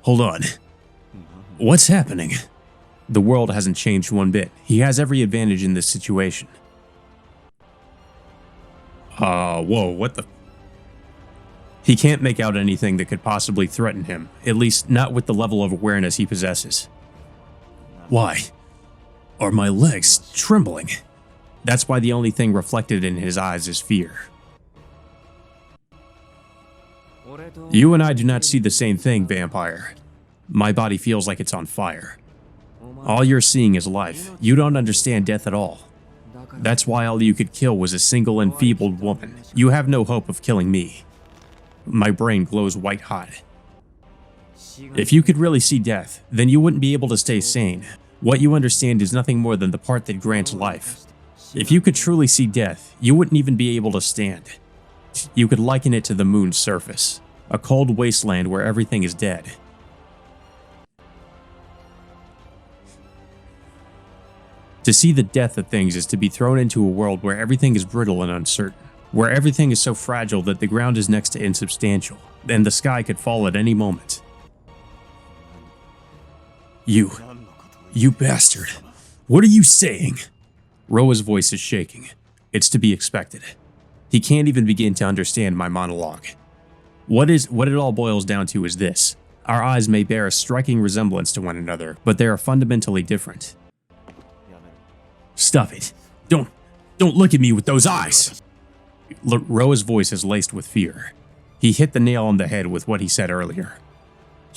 Hold on. What's happening? The world hasn't changed one bit. He has every advantage in this situation. Whoa, what the... He can't make out anything that could possibly threaten him, at least not with the level of awareness he possesses. Why are my legs trembling? That's why the only thing reflected in his eyes is fear. You and I do not see the same thing, vampire. My body feels like it's on fire. All you're seeing is life. You don't understand death at all. That's why all you could kill was a single enfeebled woman. You have no hope of killing me. My brain glows white hot. If you could really see death, then you wouldn't be able to stay sane. What you understand is nothing more than the part that grants life. If you could truly see death, you wouldn't even be able to stand. You could liken it to the moon's surface, a cold wasteland where everything is dead. To see the death of things is to be thrown into a world where everything is brittle and uncertain, where everything is so fragile that the ground is next to insubstantial, and the sky could fall at any moment. You bastard. What are you saying? Roa's voice is shaking. It's to be expected. He can't even begin to understand my monologue. What it all boils down to is this. Our eyes may bear a striking resemblance to one another, but they are fundamentally different. Stop it. Don't look at me with those eyes. Roa's voice is laced with fear. He hit the nail on the head with what he said earlier.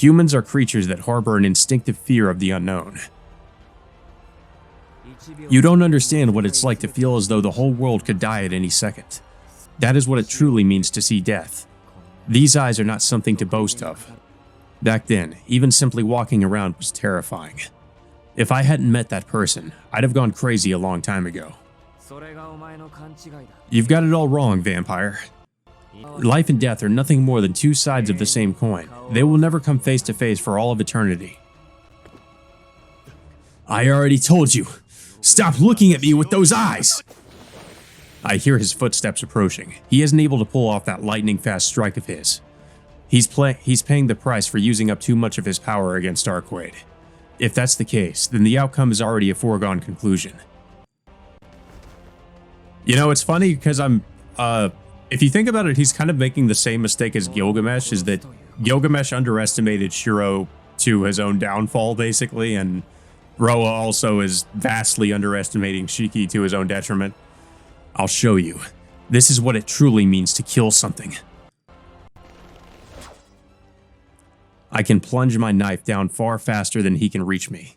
Humans are creatures that harbor an instinctive fear of the unknown. You don't understand what it's like to feel as though the whole world could die at any second. That is what it truly means to see death. These eyes are not something to boast of. Back then, even simply walking around was terrifying. If I hadn't met that person, I'd have gone crazy a long time ago. You've got it all wrong, vampire. Life and death are nothing more than two sides of the same coin. They will never come face to face for all of eternity. I already told you. Stop looking at me with those eyes! I hear his footsteps approaching. He isn't able to pull off that lightning-fast strike of his. He's paying the price for using up too much of his power against Arcueid. If that's the case, then the outcome is already a foregone conclusion. You know, it's funny because if you think about it, he's kind of making the same mistake as Gilgamesh, is that Gilgamesh underestimated Shiro to his own downfall, basically, and Roa also is vastly underestimating Shiki to his own detriment. I'll show you. This is what it truly means to kill something. I can plunge my knife down far faster than he can reach me.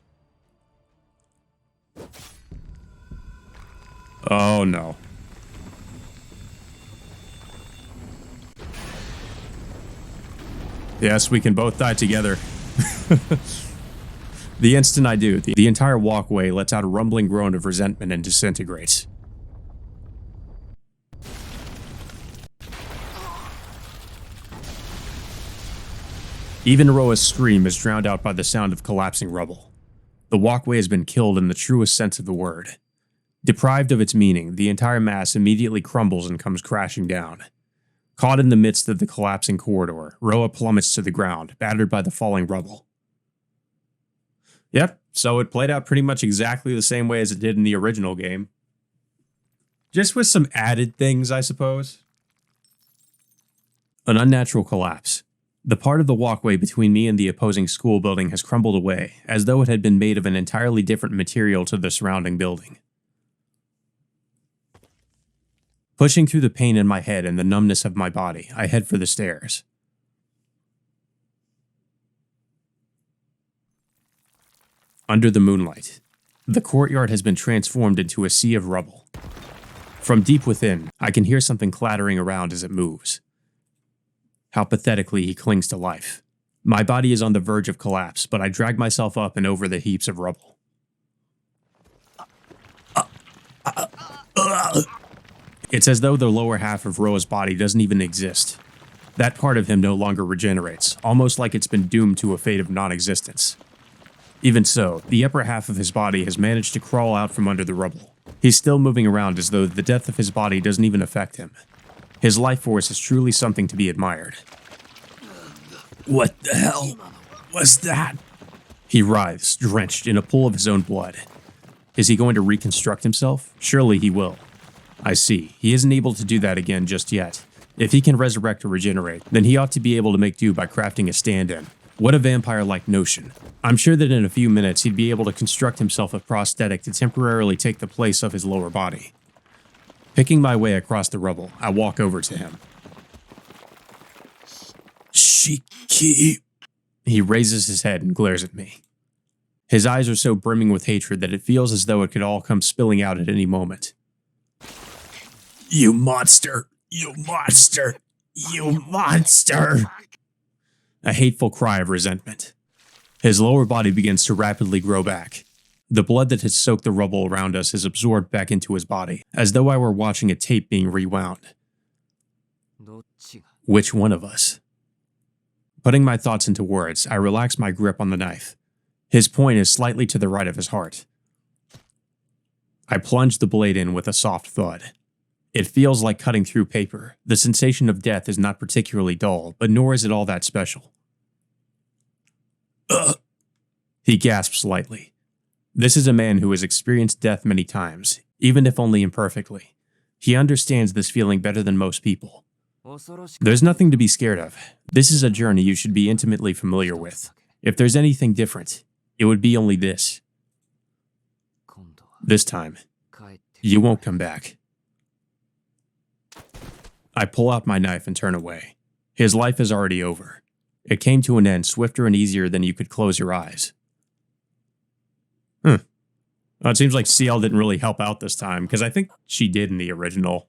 Oh no. Yes, we can both die together. The instant I do, the entire walkway lets out a rumbling groan of resentment and disintegrates. Even Roa's scream is drowned out by the sound of collapsing rubble. The walkway has been killed in the truest sense of the word. Deprived of its meaning, the entire mass immediately crumbles and comes crashing down. Caught in the midst of the collapsing corridor, Roa plummets to the ground, battered by the falling rubble. Yep, so it played out pretty much exactly the same way as it did in the original game. Just with some added things, I suppose. An unnatural collapse. The part of the walkway between me and the opposing school building has crumbled away, as though it had been made of an entirely different material to the surrounding building. Pushing through the pain in my head and the numbness of my body, I head for the stairs. Under the moonlight, the courtyard has been transformed into a sea of rubble. From deep within, I can hear something clattering around as it moves. How pathetically he clings to life. My body is on the verge of collapse, but I drag myself up and over the heaps of rubble. It's as though the lower half of Roa's body doesn't even exist. That part of him no longer regenerates, almost like it's been doomed to a fate of non-existence. Even so, the upper half of his body has managed to crawl out from under the rubble. He's still moving around as though the death of his body doesn't even affect him. His life force is truly something to be admired. What the hell was that? He writhes, drenched in a pool of his own blood. Is he going to reconstruct himself? Surely he will. I see. He isn't able to do that again just yet. If he can resurrect or regenerate, then he ought to be able to make do by crafting a stand-in. What a vampire-like notion. I'm sure that in a few minutes he'd be able to construct himself a prosthetic to temporarily take the place of his lower body. Picking my way across the rubble, I walk over to him. Shiki. He raises his head and glares at me. His eyes are so brimming with hatred that it feels as though it could all come spilling out at any moment. You monster! You monster! You monster! A hateful cry of resentment. His lower body begins to rapidly grow back. The blood that has soaked the rubble around us is absorbed back into his body, as though I were watching a tape being rewound. Which one of us? Putting my thoughts into words, I relax my grip on the knife. His point is slightly to the right of his heart. I plunge the blade in with a soft thud. It feels like cutting through paper. The sensation of death is not particularly dull, but nor is it all that special. He gasps lightly. This is a man who has experienced death many times, even if only imperfectly. He understands this feeling better than most people. There's nothing to be scared of. This is a journey you should be intimately familiar with. If there's anything different, it would be only this. This time, you won't come back. I pull out my knife and turn away. His life is already over. It came to an end swifter and easier than you could close your eyes. Well, it seems like CL didn't really help out this time, because I think she did in the original.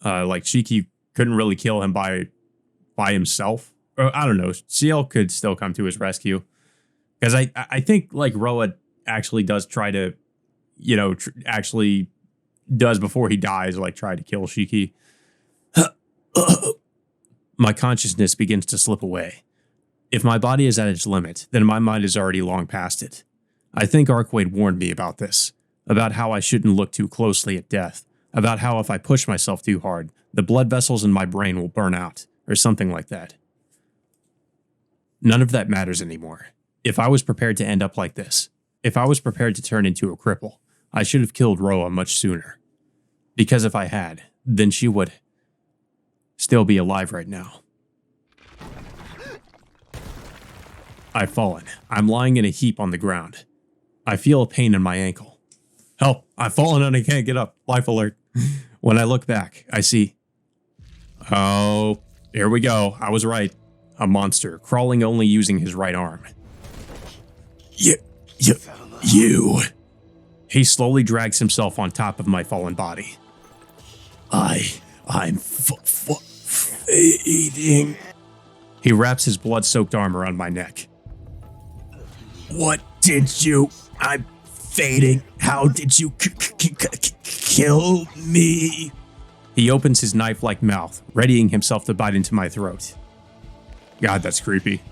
Like, Shiki couldn't really kill him by himself. Or, I don't know. CL could still come to his rescue. Because I think, like, Roa actually does try to, actually does before he dies, like, try to kill Shiki. My consciousness begins to slip away. If my body is at its limit, then my mind is already long past it. I think Arcueid warned me about this, about how I shouldn't look too closely at death, about how if I push myself too hard, the blood vessels in my brain will burn out, or something like that. None of that matters anymore. If I was prepared to end up like this, if I was prepared to turn into a cripple, I should have killed Roa much sooner. Because if I had, then she would still be alive right now. I've fallen. I'm lying in a heap on the ground. I feel a pain in my ankle. Help! I've fallen and I can't get up. Life alert. When I look back, I see... Oh, here we go. I was right. A monster, crawling only using his right arm. You... He slowly drags himself on top of my fallen body. I'm fading. He wraps his blood-soaked arm around my neck. What did you... I'm fading. How did you kill me? He opens his knife-like mouth, readying himself to bite into my throat. God, that's creepy.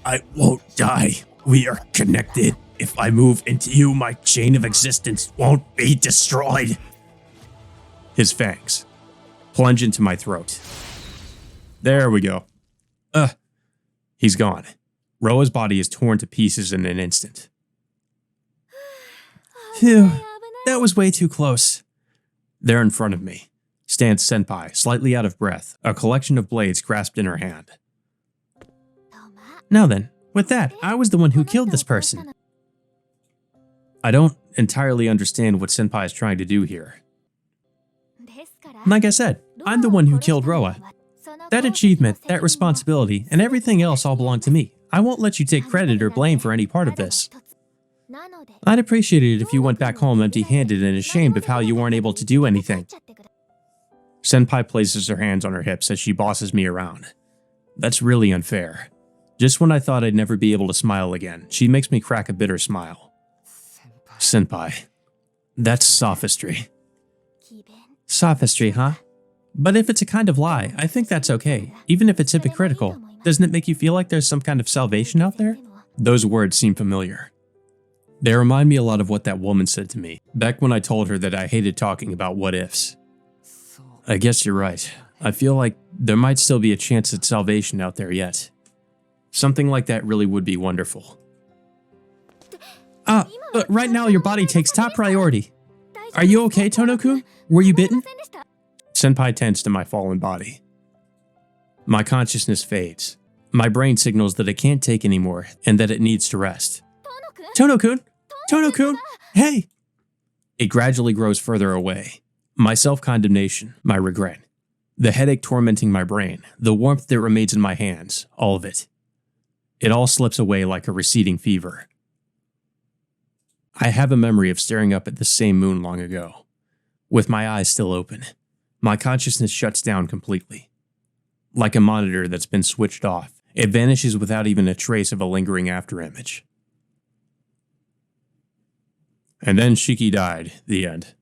I won't die. We are connected. If I move into you, my chain of existence won't be destroyed. His fangs plunge into my throat. There we go. He's gone. Roa's body is torn to pieces in an instant. Phew, that was way too close. There in front of me stands Senpai, slightly out of breath, a collection of blades grasped in her hand. Now then, with that, I was the one who killed this person. I don't entirely understand what Senpai is trying to do here. Like I said, I'm the one who killed Roa. That achievement, that responsibility, and everything else all belong to me. I won't let you take credit or blame for any part of this. I'd appreciate it if you went back home empty-handed and ashamed of how you weren't able to do anything. Senpai places her hands on her hips as she bosses me around. That's really unfair. Just when I thought I'd never be able to smile again, she makes me crack a bitter smile. Senpai. That's sophistry. Sophistry, huh? But if it's a kind of lie, I think that's okay, even if it's hypocritical. Doesn't it make you feel like there's some kind of salvation out there? Those words seem familiar. They remind me a lot of what that woman said to me, back when I told her that I hated talking about what-ifs. I guess you're right. I feel like there might still be a chance at salvation out there yet. Something like that really would be wonderful. But right now your body takes top priority. Are you okay, Tono-kun? Were you bitten? Senpai tends to my fallen body. My consciousness fades. My brain signals that it can't take anymore and that it needs to rest. Tono-kun! Tono-kun! Hey! It gradually grows further away. My self-condemnation, my regret, the headache tormenting my brain, the warmth that remains in my hands, all of it. It all slips away like a receding fever. I have a memory of staring up at the same moon long ago, with my eyes still open. My consciousness shuts down completely. Like a monitor that's been switched off, it vanishes without even a trace of a lingering afterimage. And then Shiki died, the end.